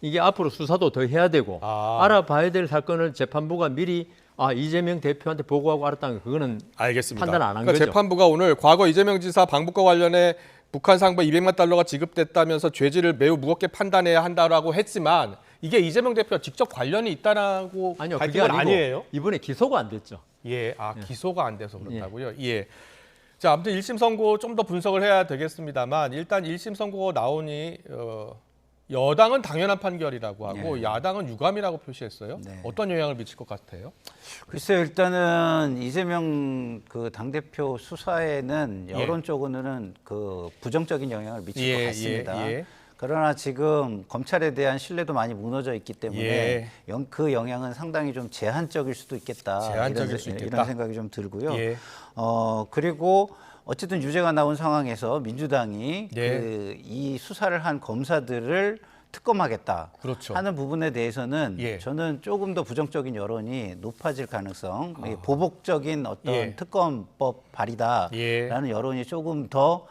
이게 앞으로 수사도 더 해야 되고 알아봐야 될 사건을 재판부가 미리 이재명 대표한테 보고하고 알았다는 거 그거는 알겠습니다. 판단 안 한 그러니까 거죠. 재판부가 오늘 과거 이재명 지사 방북과 관련해 북한 상부 200만 달러가 지급됐다면서 죄질을 매우 무겁게 판단해야 한다라고 했지만 이게 이재명 대표와 직접 관련이 있다라고 아니요, 밝힌 그게 건 아니고 아니에요? 이번에 기소가 안 됐죠. 예, 기소가 안 돼서 그렇다고요? 예. 자, 아무튼 1심 선고 좀 더 분석을 해야 되겠습니다만 일단 1심 선고가 나오니 여당은 당연한 판결이라고 하고 야당은 유감이라고 표시했어요. 어떤 영향을 미칠 것 같아요? 글쎄요, 일단은 이재명 그 당대표 수사에는 여론적으로는 그 부정적인 영향을 미칠 것 같습니다. 그러나 지금 검찰에 대한 신뢰도 많이 무너져 있기 때문에 그 영향은 상당히 좀 제한적일 수도 있겠다. 이런 생각이 좀 들고요. 그리고 어쨌든 유죄가 나온 상황에서 민주당이 이 수사를 한 검사들을 특검하겠다 하는 부분에 대해서는 저는 조금 더 부정적인 여론이 높아질 가능성, 보복적인 어떤 특검법 발의다라는 여론이 조금 더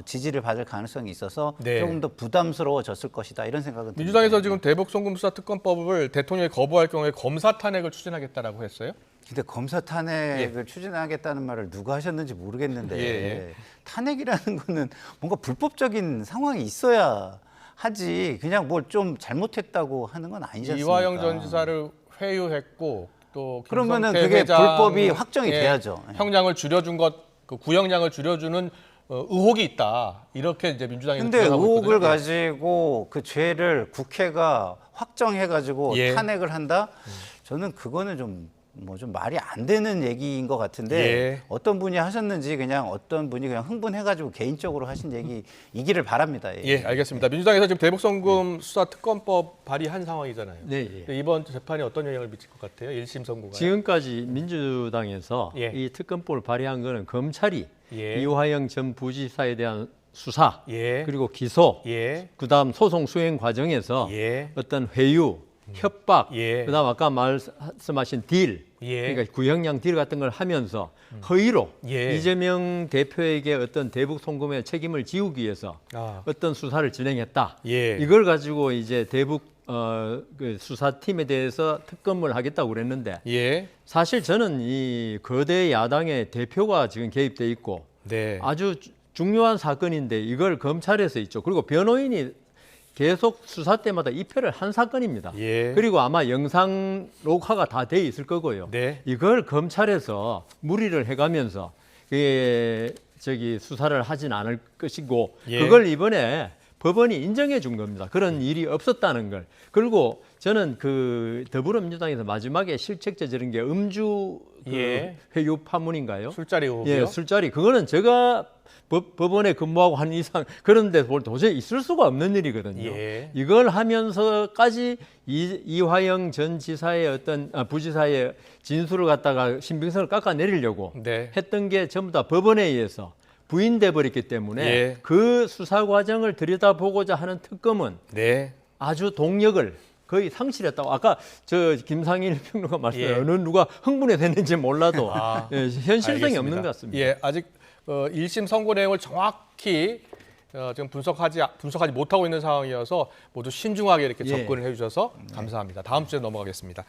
지지를 받을 가능성이 있어서 조금 더 부담스러워졌을 것이다 이런 생각은 민주당에서 듭니다. 지금 대북 송금 수사 특검법을 대통령이 거부할 경우에 검사 탄핵을 추진하겠다라고 했어요? 근데 검사 탄핵을 추진하겠다는 말을 누가 하셨는지 모르겠는데 탄핵이라는 거는 뭔가 불법적인 상황이 있어야 하지 그냥 뭘 좀 잘못했다고 하는 건 아니지 않습니까? 이화영 전 지사를 회유했고 또 그러면은 그게 불법이 확정이 돼야죠. 형량을 줄여준 그 구형량을 줄여주는 의혹이 있다. 이렇게 이제 민주당이 근데 의혹을 가지고 그 죄를 국회가 확정해가지고 탄핵을 한다? 저는 그거는 좀 말이 안 되는 얘기인 것 같은데 어떤 분이 하셨는지 그냥 어떤 분이 그냥 흥분해가지고 개인적으로 하신 얘기이기를 바랍니다. 알겠습니다. 민주당에서 지금 대북 송금 수사 특검법 발의한 상황이잖아요. 이번 재판이 어떤 영향을 미칠 것 같아요? 1심 선고가. 지금까지 민주당에서 이 특검법을 발의한 거는 검찰이 이화영 전 부지사에 대한 수사 그리고 기소 그다음 소송 수행 과정에서 어떤 회유 협박, 그다음 아까 말씀하신 딜, 그러니까 구형량 딜 같은 걸 하면서 허위로 이재명 대표에게 어떤 대북 송금의 책임을 지우기 위해서 어떤 수사를 진행했다. 이걸 가지고 이제 대북 그 수사팀에 대해서 특검을 하겠다고 그랬는데 사실 저는 이 거대 야당의 대표가 지금 개입돼 있고 아주 중요한 사건인데 이걸 검찰에서 있죠. 그리고 변호인이 계속 수사 때마다 입회를 한 사건입니다. 그리고 아마 영상 녹화가 다 돼 있을 거고요. 이걸 검찰에서 무리를 해가면서 수사를 하진 않을 것이고 그걸 이번에 법원이 인정해 준 겁니다. 그런 일이 없었다는 걸. 그리고 저는 그 더불어민주당에서 마지막에 실책 저지른 게 음주 회유 파문인가요? 술자리 의혹이요? 술자리. 그거는 제가 법원에 근무하고 한 이상 그런데 도저히 있을 수가 없는 일이거든요. 이걸 하면서까지 이화영 전 지사의 어떤 부지사의 진술을 갖다가 신빙성을 깎아내리려고 했던 게 전부 다 법원에 의해서 부인돼 버렸기 때문에 그 수사 과정을 들여다보고자 하는 특검은 아주 동력을 거의 상실했다고. 아까 저 김상일 평론가 말씀에 어느 누가 흥분해서 했는지 몰라도 현실성이 알겠습니다. 없는 것 같습니다. 예, 아직 1심 선고 내용을 정확히 지금 분석하지 못하고 있는 상황이어서 모두 신중하게 이렇게 접근을 해주셔서 감사합니다. 다음 주에 넘어가겠습니다.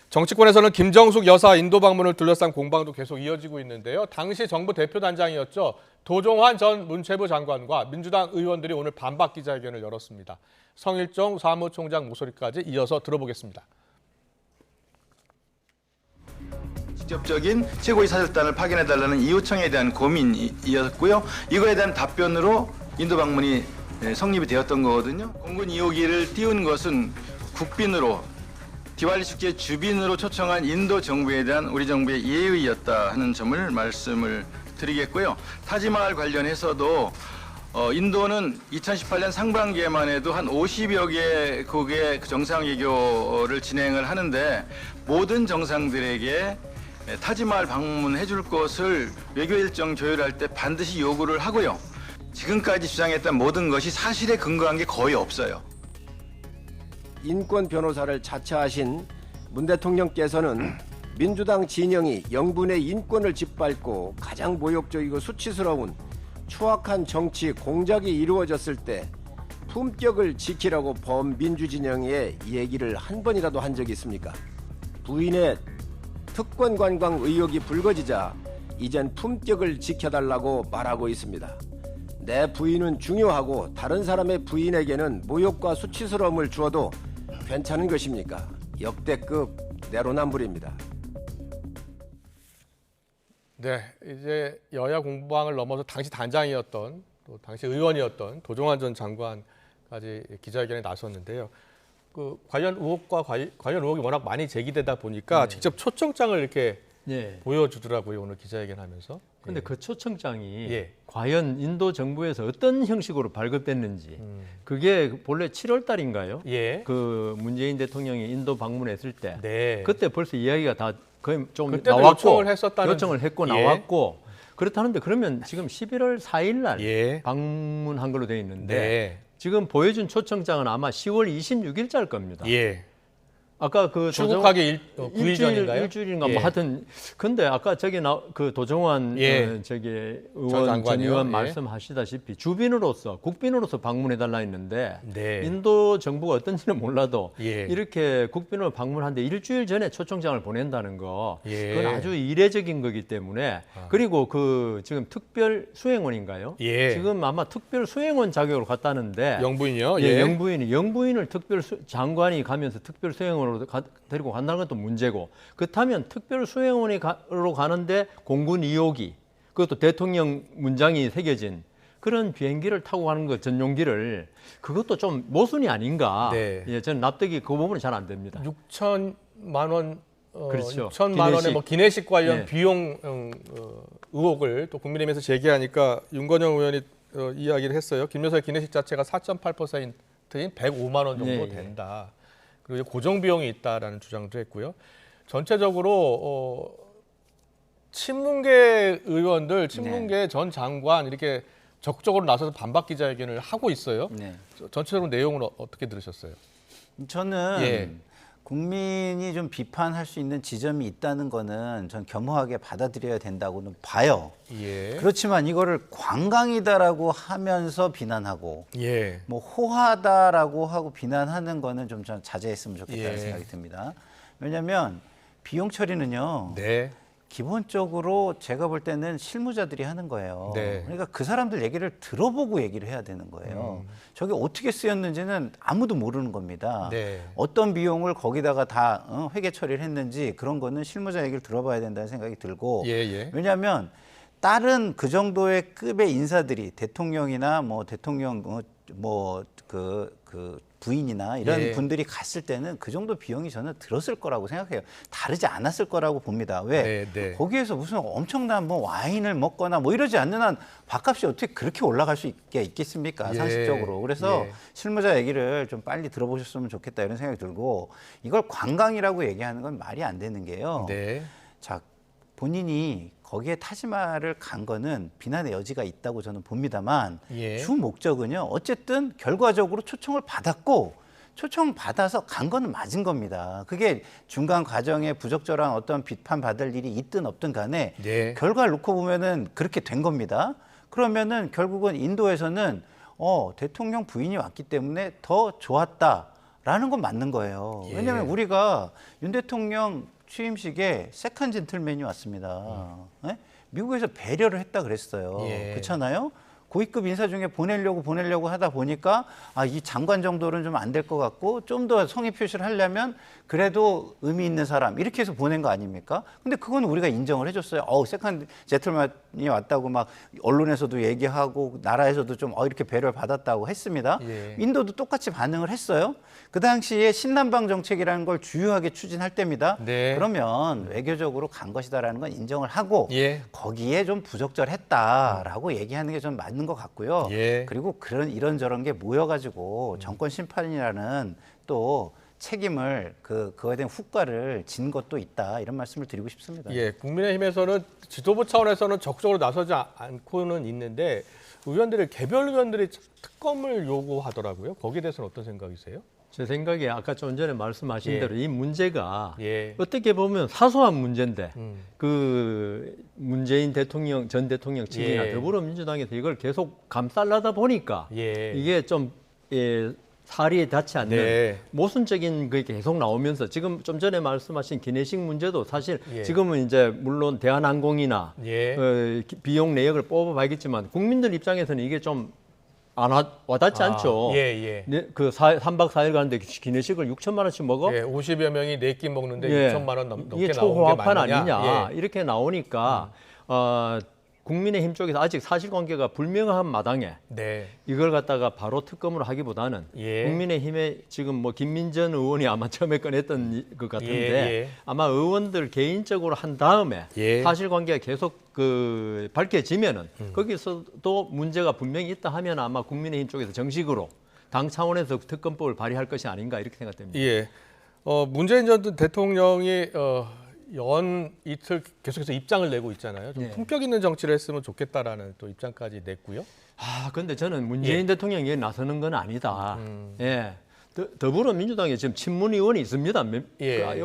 정치권에서는 김정숙 여사 인도 방문을 둘러싼 공방도 계속 이어지고 있는데요. 당시 정부 대표단장이었죠. 도종환 전 문체부 장관과 민주당 의원들이 오늘 반박 기자회견을 열었습니다. 성일종 사무총장 목소리까지 이어서 들어보겠습니다. 직접적인 최고위사절단을 파견해달라는 이호청에 대한 고민이었고요. 이거에 대한 답변으로 인도 방문이 성립이 되었던 거거든요. 공군 2호기를 띄운 것은 국빈으로 디왈리 축제 주빈으로 초청한 인도 정부에 대한 우리 정부의 예의였다 하는 점을 말씀을 드리겠고요. 타지마할 관련해서도 인도는 2018년 상반기에만 해도 한 50여 개국의 정상외교를 진행을 하는데 모든 정상들에게 타지마할 방문해 줄 것을 외교 일정 조율할 때 반드시 요구를 하고요. 지금까지 주장했던 모든 것이 사실에 근거한 게 거의 없어요. 인권 변호사를 자처하신 문 대통령께서는 민주당 진영이 영분의 인권을 짓밟고 가장 모욕적이고 수치스러운 추악한 정치 공작이 이루어졌을 때 품격을 지키라고 범민주 진영의 얘기를 한 번이라도 한 적이 있습니까? 부인의 특권 관광 의혹이 불거지자 이젠 품격을 지켜달라고 말하고 있습니다. 내 부인은 중요하고 다른 사람의 부인에게는 모욕과 수치스러움을 주어도 괜찮은 것입니까? 역대급 내로남불입니다. 네, 이제 여야 공방을 넘어서 당시 단장이었던 또 당시 의원이었던 도종환 전 장관까지 기자회견에 나섰는데요. 그 관련 의혹이 워낙 많이 제기되다 보니까 직접 초청장을 이렇게 보여주더라고요, 오늘 기자회견하면서. 그런데 그 초청장이 과연 인도 정부에서 어떤 형식으로 발급됐는지 그게 본래 7월 달인가요? 그 문재인 대통령이 인도 방문했을 때 그때 벌써 이야기가 다 거의 좀 나왔고 요청을 했고 나왔고 그렇다는데 그러면 지금 11월 4일 날 방문한 걸로 되어 있는데 지금 보여준 초청장은 아마 10월 26일자일 겁니다. 아까 그 출국하기 9일 전인가요? 일주일인가 뭐 하여튼 근데 아까 저기 그 도종환 저기 의원 전 의원 말씀하시다시피 주빈으로서 국빈으로서 방문해달라 했는데 인도 정부가 어떤지는 몰라도 이렇게 국빈으로 방문하는데 일주일 전에 초청장을 보낸다는 거 그건 아주 이례적인 거기 때문에 그리고 그 지금 특별 수행원인가요? 지금 아마 특별 수행원 자격으로 갔다는데 영부인이요? 영부인을 특별 장관이 가면서 특별 수행원 데리고 간다는 것도 문제고 그렇다면 특별 수행원으로 가는데 공군 2호기 그것도 대통령 문장이 새겨진 그런 비행기를 타고 가는 것 전용기를 그것도 좀 모순이 아닌가. 저는 납득이 그 부분은 잘 안 됩니다. 6천만 원 그렇죠. 6천만 원의 뭐 기내식 관련 비용 의혹을 또 국민의힘에서 제기하니까 윤건영 의원이 이야기를 했어요. 김 여사의 기내식 자체가 4.8%인 105만 원 정도 된다. 그리고 고정 비용이 있다라는 주장도 했고요. 전체적으로 친문계 의원들, 친문계 전 장관 이렇게 적극적으로 나서서 반박 기자회견을 하고 있어요. 전체적으로 내용은 어떻게 들으셨어요? 저는 국민이 좀 비판할 수 있는 지점이 있다는 거는 전 겸허하게 받아들여야 된다고는 봐요. 그렇지만 이거를 관광이다라고 하면서 비난하고 뭐 호하다라고 하고 비난하는 거는 좀 자제했으면 좋겠다는 생각이 듭니다. 왜냐하면 비용 처리는요. 기본적으로 제가 볼 때는 실무자들이 하는 거예요. 그러니까 그 사람들 얘기를 들어보고 얘기를 해야 되는 거예요. 저게 어떻게 쓰였는지는 아무도 모르는 겁니다. 어떤 비용을 거기다가 다 회계 처리를 했는지 그런 거는 실무자 얘기를 들어봐야 된다는 생각이 들고 왜냐하면 다른 그 정도의 급의 인사들이 대통령이나 뭐 대통령 그 부인이나 이런 분들이 갔을 때는 그 정도 비용이 저는 들었을 거라고 생각해요. 다르지 않았을 거라고 봅니다. 왜? 거기에서 무슨 엄청난 뭐 와인을 먹거나 뭐 이러지 않는 한 밥값이 어떻게 그렇게 올라갈 수 있겠습니까? 상식적으로. 그래서 실무자 얘기를 좀 빨리 들어보셨으면 좋겠다 이런 생각이 들고 이걸 관광이라고 얘기하는 건 말이 안 되는 게요. 자, 본인이 거기에 타지마를 간 거는 비난의 여지가 있다고 저는 봅니다만 주 목적은요. 어쨌든 결과적으로 초청을 받았고 초청 받아서 간 거는 맞은 겁니다. 그게 중간 과정에 부적절한 어떤 비판 받을 일이 있든 없든 간에 결과를 놓고 보면은 그렇게 된 겁니다. 그러면은 결국은 인도에서는 대통령 부인이 왔기 때문에 더 좋았다라는 건 맞는 거예요. 왜냐하면 우리가 윤 대통령 취임식에 세컨 젠틀맨이 왔습니다. 네? 미국에서 배려를 했다 그랬어요. 그렇잖아요. 고위급 인사 중에 보내려고 하다 보니까 이 장관 정도는 좀 안 될 것 같고 좀 더 성의 표시를 하려면 그래도 의미 있는 사람 이렇게 해서 보낸 거 아닙니까? 근데 그건 우리가 인정을 해줬어요. 세컨 젠틀맨이 왔다고 막 언론에서도 얘기하고 나라에서도 좀 이렇게 배려를 받았다고 했습니다. 인도도 똑같이 반응을 했어요. 그 당시에 신남방 정책이라는 걸 주요하게 추진할 때입니다. 그러면 외교적으로 간 것이다라는 건 인정을 하고 거기에 좀 부적절했다라고 얘기하는 게 좀 맞는 것 같고요. 그리고 이런저런 게 모여가지고 정권 심판이라는 또 책임을 그거에 대한 후과를 진 것도 있다 이런 말씀을 드리고 싶습니다. 국민의힘에서는 지도부 차원에서는 적극적으로 나서지 않고는 있는데 개별 의원들이 특검을 요구하더라고요. 거기에 대해서는 어떤 생각이세요? 제 생각에 아까 좀 전에 말씀하신 대로 이 문제가 어떻게 보면 사소한 문제인데 그 문재인 대통령 전 대통령 측이나 더불어민주당에서 이걸 계속 감싸려다 보니까 이게 좀 사리에 닿지 않는 모순적인 게 계속 나오면서 지금 좀 전에 말씀하신 기내식 문제도 사실 지금은 이제 물론 대한항공이나 비용 내역을 뽑아봐야겠지만 국민들 입장에서는 이게 좀 안 와닿지 않죠. 그 3박 4일 가는데 기내식을 6천만 원씩 먹어? 50여 명이 4끼 먹는데 6천만 원 넘게 이게 나오는 게 초호화판 맞느냐? 아니냐 이렇게 나오니까 국민의힘 쪽에서 아직 사실관계가 불명한 마당에 이걸 갖다가 바로 특검으로 하기보다는 국민의힘에 지금 뭐 김민전 의원이 아마 처음에 꺼냈던 것 같은데 아마 의원들 개인적으로 한 다음에 사실관계가 계속 밝혀지면은 거기서도 문제가 분명히 있다 하면 아마 국민의힘 쪽에서 정식으로 당 차원에서 특검법을 발의할 것이 아닌가 이렇게 생각됩니다. 문재인 전 대통령이 연 이틀 계속해서 입장을 내고 있잖아요. 좀 품격 있는 정치를 했으면 좋겠다라는 또 입장까지 냈고요. 근데 저는 문재인 대통령이 나서는 건 아니다. 더불어민주당에 지금 친문의원이 있습니다.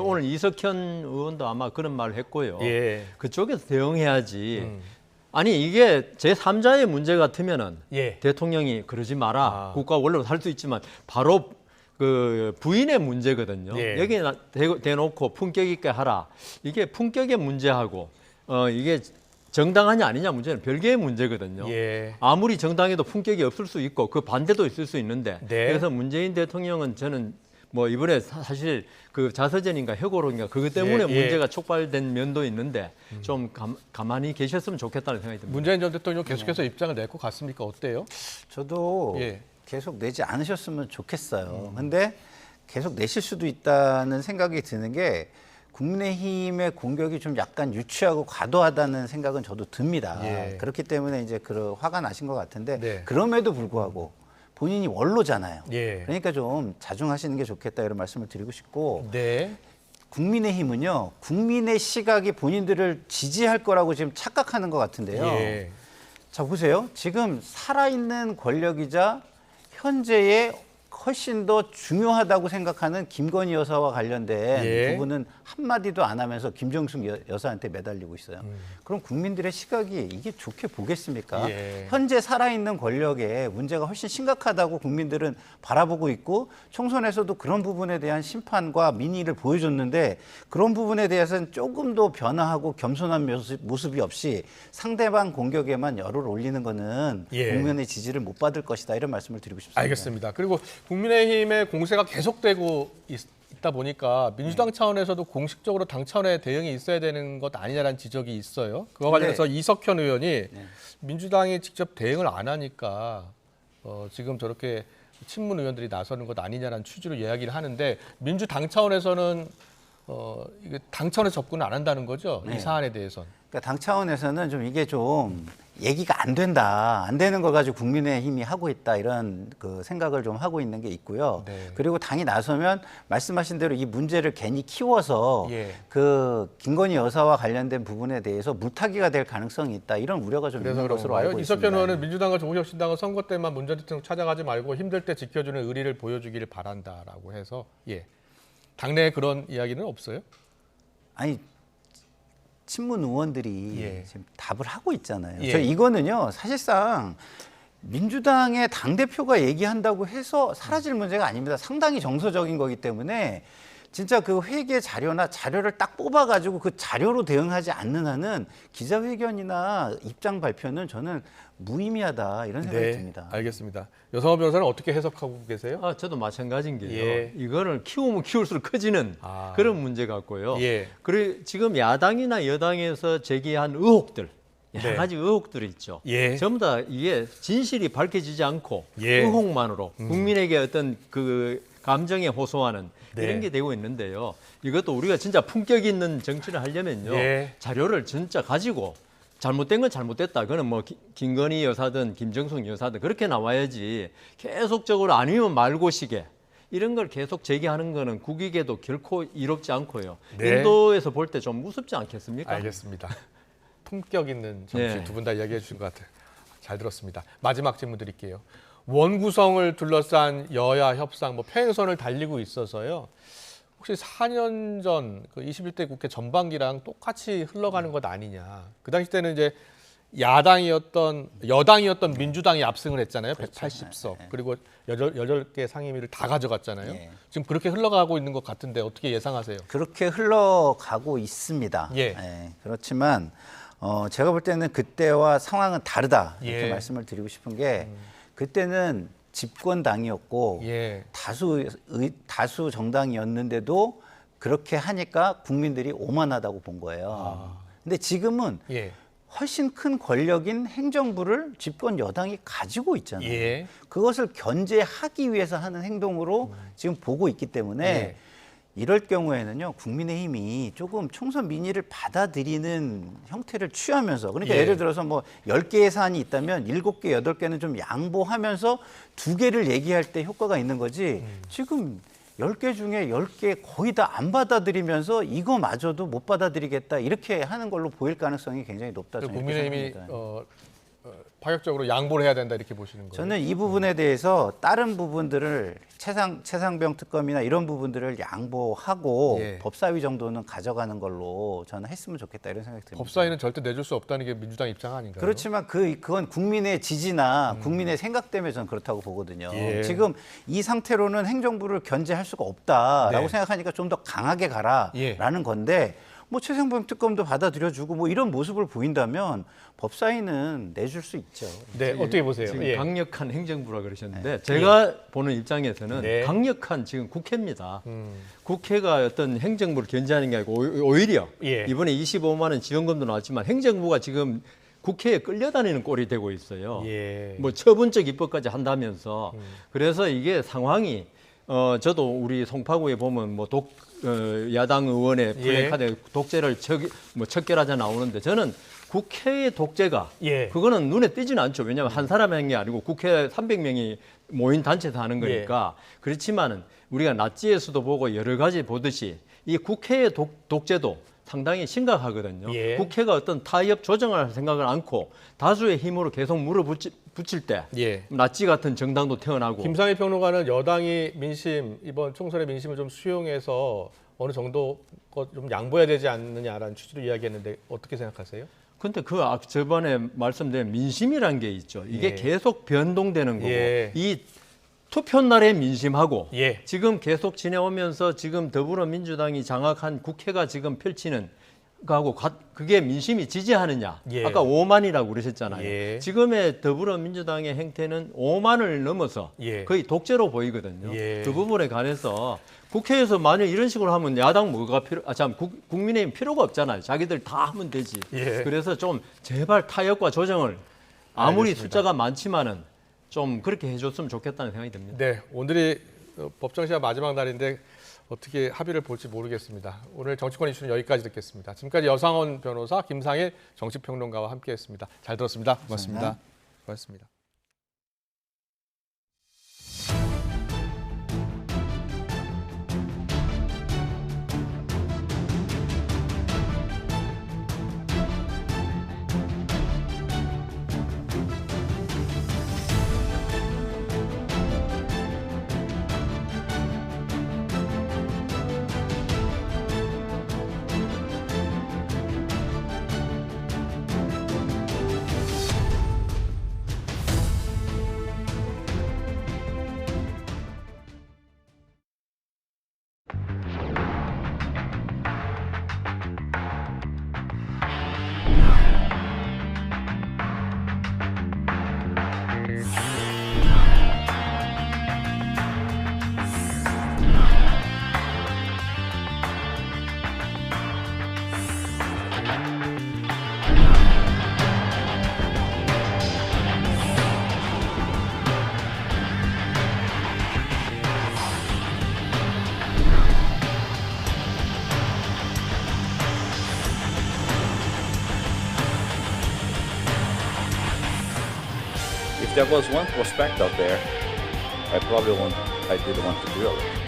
오늘 이석현 의원도 아마 그런 말을 했고요. 그쪽에서 대응해야지. 아니 이게 제3자의 문제 같으면은 대통령이 그러지 마라. 국가 원래로 살 수 있지만 바로 부인의 문제거든요. 여기에 대놓고 품격 있게 하라. 이게 품격의 문제하고 이게 정당하냐 아니냐 문제는 별개의 문제거든요. 아무리 정당해도 품격이 없을 수 있고 그 반대도 있을 수 있는데 그래서 문재인 대통령은 저는 뭐 이번에 사실 그 자서전인가 회고록인가 그것 때문에 문제가 촉발된 면도 있는데 좀 가만히 계셨으면 좋겠다는 생각이 듭니다. 문재인 전 대통령 계속해서 입장을 낼 것 같습니까? 어때요? 저도 계속 내지 않으셨으면 좋겠어요. 근데 계속 내실 수도 있다는 생각이 드는 게 국민의힘의 공격이 좀 약간 유치하고 과도하다는 생각은 저도 듭니다. 그렇기 때문에 이제 화가 나신 것 같은데 그럼에도 불구하고 본인이 원로잖아요. 그러니까 좀 자중하시는 게 좋겠다 이런 말씀을 드리고 싶고 국민의힘은요. 국민의 시각이 본인들을 지지할 거라고 지금 착각하는 것 같은데요. 자 보세요. 지금 살아있는 권력이자 현재의 훨씬 더 중요하다고 생각하는 김건희 여사와 관련된 부분은 한마디도 안 하면서 김정숙 여사한테 매달리고 있어요. 그럼 국민들의 시각이 이게 좋게 보겠습니까? 현재 살아있는 권력에 문제가 훨씬 심각하다고 국민들은 바라보고 있고 총선에서도 그런 부분에 대한 심판과 민의를 보여줬는데 그런 부분에 대해서는 조금 더 변화하고 겸손한 모습이 없이 상대방 공격에만 열을 올리는 거는 국민의 지지를 못 받을 것이다 이런 말씀을 드리고 싶습니다. 알겠습니다. 그리고 국민의힘의 공세가 계속되고 있다 보니까 민주당 차원에서도 공식적으로 당 차원의 대응이 있어야 되는 것 아니냐라는 지적이 있어요. 그와 관련해서 이석현 의원이 민주당이 직접 대응을 안 하니까 지금 저렇게 친문 의원들이 나서는 것 아니냐라는 취지로 이야기를 하는데 민주당 차원에서는 이게 당 차원에서 접근을 안 한다는 거죠? 네. 이 사안에 대해서는. 그러니까 당 차원에서는 좀 이게 좀 얘기가 안 된다, 안 되는 걸 가지고 국민의힘이 하고 있다 이런 그 생각을 좀 하고 있는 게 있고요. 네. 그리고 당이 나서면 말씀하신 대로 이 문제를 괜히 키워서 예. 그 김건희 여사와 관련된 부분에 대해서 물타기가 될 가능성이 있다 이런 우려가 좀 있는 것으로 알고 있습니다. 이석현 의원은 민주당과 조국혁신당은 선거 때만 문 전 대통령 찾아가지 말고 힘들 때 지켜주는 의리를 보여주기를 바란다라고 해서 당내에 그런 이야기는 없어요? 아니. 친문 의원들이 지금 답을 하고 있잖아요. 예. 저 이거는요, 사실상 민주당의 당대표가 얘기한다고 해서 사라질 문제가 아닙니다. 상당히 정서적인 거기 때문에 진짜 그 회계 자료나 자료를 딱 뽑아가지고 그 자료로 대응하지 않는 한은 기자회견이나 입장 발표는 저는 무의미하다 이런 생각이 듭니다. 알겠습니다. 여성호 변호사는 어떻게 해석하고 계세요? 저도 마찬가지인 게요. 예. 이거를 키우면 키울수록 커지는 그런 문제 같고요. 그리고 지금 야당이나 여당에서 제기한 의혹들, 여러 가지 의혹들이 있죠. 전부 다 이게 진실이 밝혀지지 않고 의혹만으로 국민에게 어떤 그 감정에 호소하는 이런 게 되고 있는데요. 이것도 우리가 진짜 품격 있는 정치를 하려면요. 자료를 진짜 가지고 잘못된 건 잘못됐다. 그거는 뭐 김건희 여사든 김정숙 여사든 그렇게 나와야지 계속적으로 아니면 말고식에 이런 걸 계속 제기하는 거는 국익에도 결코 이롭지 않고요. 인도에서 볼 때 좀 무섭지 않겠습니까? 알겠습니다. 품격 있는 정치 두 분 다 이야기해 주신 것 같아요. 잘 들었습니다. 마지막 질문 드릴게요. 원구성을 둘러싼 여야 협상, 평행선을 달리고 있어서요. 혹시 4년 전 그 21대 국회 전반기랑 똑같이 흘러가는 것 아니냐. 그 당시 때는 이제 여당이었던 민주당이 압승을 했잖아요. 그렇죠. 180석. 그리고 8개 상임위를 다 가져갔잖아요. 지금 그렇게 흘러가고 있는 것 같은데 어떻게 예상하세요? 그렇게 흘러가고 있습니다. 그렇지만 제가 볼 때는 그때와 상황은 다르다 이렇게 말씀을 드리고 싶은 게 그때는 집권당이었고 다수 정당이었는데도 그렇게 하니까 국민들이 오만하다고 본 거예요. 근데 지금은 훨씬 큰 권력인 행정부를 집권 여당이 가지고 있잖아요. 그것을 견제하기 위해서 하는 행동으로 지금 보고 있기 때문에 이럴 경우에는요, 국민의힘이 조금 총선 민의를 받아들이는 형태를 취하면서, 그러니까 예를 들어서 10개의 사안이 있다면 7개, 8개는 좀 양보하면서 2개를 얘기할 때 효과가 있는 거지, 지금 10개 중에 10개 거의 다 안 받아들이면서 이거마저도 못 받아들이겠다 이렇게 하는 걸로 보일 가능성이 굉장히 높다. 국민의힘이 파격적으로 양보를 해야 된다 이렇게 보시는 거예요? 저는 이 부분에 대해서 다른 부분들을 최상병 특검이나 이런 부분들을 양보하고 법사위 정도는 가져가는 걸로 저는 했으면 좋겠다 이런 생각이 듭니다. 법사위는 절대 내줄 수 없다는 게 민주당 입장 아닌가요? 그렇지만 그건 국민의 지지나 국민의 생각 때문에 저는 그렇다고 보거든요. 지금 이 상태로는 행정부를 견제할 수가 없다라고 생각하니까 좀 더 강하게 가라라는 건데 최상병 특검도 받아들여주고 이런 모습을 보인다면 법사위는 내줄 수 있죠. 어떻게 보세요? 지금 강력한 행정부라 그러셨는데 제가 보는 입장에서는 강력한 지금 국회입니다. 국회가 어떤 행정부를 견제하는 게 아니고 오히려 이번에 25만 원 지원금도 나왔지만 행정부가 지금 국회에 끌려다니는 꼴이 되고 있어요. 처분적 입법까지 한다면서 그래서 이게 상황이 저도 우리 송파구에 보면 야당 의원의 플래카드에 독재를 척결하자 나오는데 저는 국회의 독재가 그거는 눈에 띄지는 않죠. 왜냐하면 한 사람이 한 게 아니고 국회 300명이 모인 단체에서 하는 거니까. 그렇지만은 우리가 나치에서도 보고 여러 가지 보듯이 이 국회의 독재도 상당히 심각하거든요. 국회가 어떤 타협 조정을 할 생각을 않고 다수의 힘으로 계속 물어붙일 때 나치 같은 정당도 태어나고. 김상희 평론가는 여당이 이번 총선의 민심을 좀 수용해서 어느 정도 좀 양보해야 되지 않느냐라는 취지로 이야기했는데 어떻게 생각하세요? 근데 저번에 말씀드린 민심이란 게 있죠. 이게 계속 변동되는 거고 이 투표 날의 민심하고 지금 계속 지내오면서 지금 더불어민주당이 장악한 국회가 지금 펼치는 거하고 그게 민심이 지지하느냐. 아까 5만이라고 그러셨잖아요. 지금의 더불어민주당의 행태는 5만을 넘어서 거의 독재로 보이거든요. 그 부분에 관해서 국회에서 만약 이런 식으로 하면 야당 국민의힘 필요가 없잖아요. 자기들 다 하면 되지. 그래서 좀 제발 타협과 조정을 아무리 숫자가 많지만은 좀 그렇게 해줬으면 좋겠다는 생각이 듭니다. 오늘이 법정 시합 마지막 날인데 어떻게 합의를 볼지 모르겠습니다. 오늘 정치권 이슈는 여기까지 듣겠습니다. 지금까지 여상원 변호사, 김상일 정치평론가와 함께했습니다. 잘 들었습니다. 고맙습니다. 고맙습니다. If there was one prospect out there, I didn't want to drill it.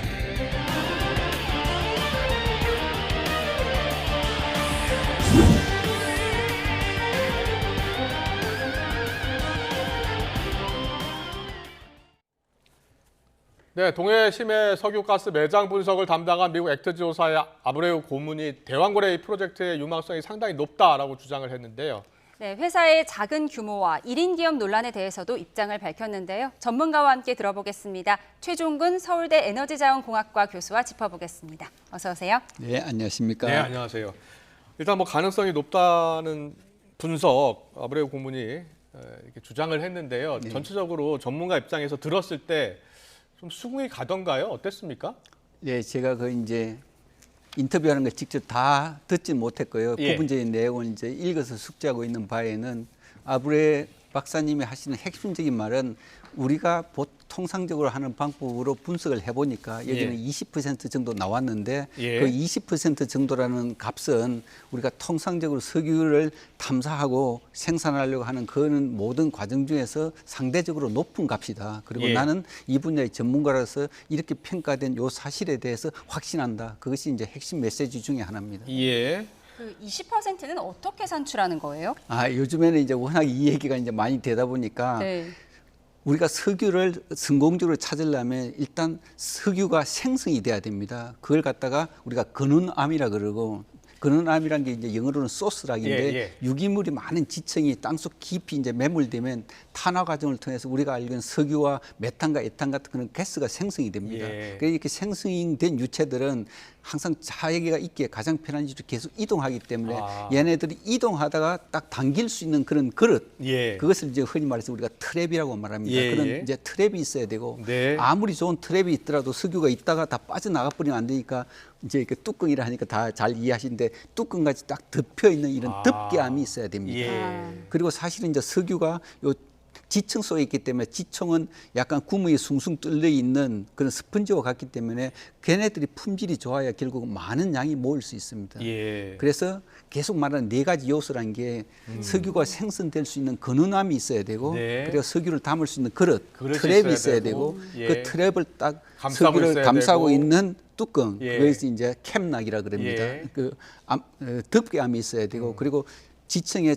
네, 동해 심해 석유가스 매장 분석을 담당한 미국 액트조사의 아브레우 고문이 대왕거래 프로젝트의 유망성이 상당히 높다라고 주장을 했는데요. 네, 회사의 작은 규모와 1인 기업 논란에 대해서도 입장을 밝혔는데요. 전문가와 함께 들어보겠습니다. 최종근 서울대 에너지자원공학과 교수와 짚어보겠습니다. 어서 오세요. 네, 안녕하십니까. 네, 안녕하세요. 일단 뭐 가능성이 높다는 분석 아브레우 고문이 이렇게 주장을 했는데요. 네. 전체적으로 전문가 입장에서 들었을 때 좀 수긍이 가던가요? 어땠습니까? 네, 제가 이제 인터뷰하는 걸 직접 다 듣진 못했고요. 예. 부분적인 내용을 이제 읽어서 숙지하고 있는 바에는 아브레 박사님이 하시는 핵심적인 말은 우리가 통상적으로 하는 방법으로 분석을 해보니까 여기는 20% 정도 나왔는데 예. 그 20% 정도라는 값은 우리가 통상적으로 석유를 탐사하고 생산하려고 하는 그는 모든 과정 중에서 상대적으로 높은 값이다. 그리고 예. 나는 이 분야의 전문가로서 이렇게 평가된 요 사실에 대해서 확신한다. 그것이 이제 핵심 메시지 중에 하나입니다. 예. 그 20%는 어떻게 산출하는 거예요? 요즘에는 이제 워낙 이 얘기가 이제 많이 되다 보니까 네. 우리가 석유를 성공적으로 찾으려면 일단 석유가 생성이 돼야 됩니다. 그걸 갖다가 우리가 근원암이라 그러고 근원암이라는 게 이제 영어로는 소스락인데 유기물이 많은 지층이 땅속 깊이 이제 매몰되면 탄화 과정을 통해서 우리가 알고 있는 석유와 메탄과 에탄 같은 그런 가스가 생성이 됩니다. 그래서 이렇게 생성된 유체들은 항상 자기가 있기에 가장 편한 위치로 계속 이동하기 때문에 얘네들이 이동하다가 딱 당길 수 있는 그런 그릇, 그것을 이제 흔히 말해서 우리가 트랩이라고 말합니다. 그런 이제 트랩이 있어야 되고 아무리 좋은 트랩이 있더라도 석유가 있다가 다 빠져나가 버리면 안 되니까 이제 이렇게 뚜껑이라 하니까 다 잘 이해하시는데 뚜껑같이 딱 덮여 있는 이런 덮개암이 있어야 됩니다. 그리고 사실은 이제 석유가 요 지층 속에 있기 때문에 지층은 약간 구멍이 숭숭 뚫려 있는 그런 스펀지와 같기 때문에 걔네들이 품질이 좋아야 결국 많은 양이 모일 수 있습니다. 그래서 계속 말하는 네 가지 요소라는 게 석유가 생성될 수 있는 근원암이 있어야 되고 그리고 석유를 담을 수 있는 트랩이 있어야 되고 그 트랩을 딱 석유를 감싸고 있는 뚜껑, 그것이 이제 캠락이라 그럽니다. 그 덮개암이 있어야 되고 그리고 지층의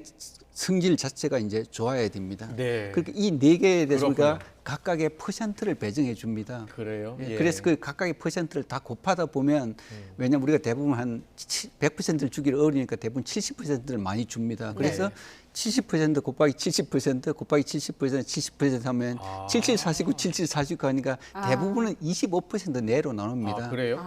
성질 자체가 이제 좋아야 됩니다. 그러니까 이 네 개에 대해서 우리가 각각의 퍼센트를 배정해 줍니다. 그래요? 그래서 그 각각의 퍼센트를 다 곱하다 보면 왜냐하면 우리가 대부분 한 100%를 주기를 어려우니까 대부분 70%를 많이 줍니다. 그래서 70% 곱하기 70% 곱하기 70% 하면 7749, 7749 하니까 대부분은 25% 내로 나눕니다. 그래요?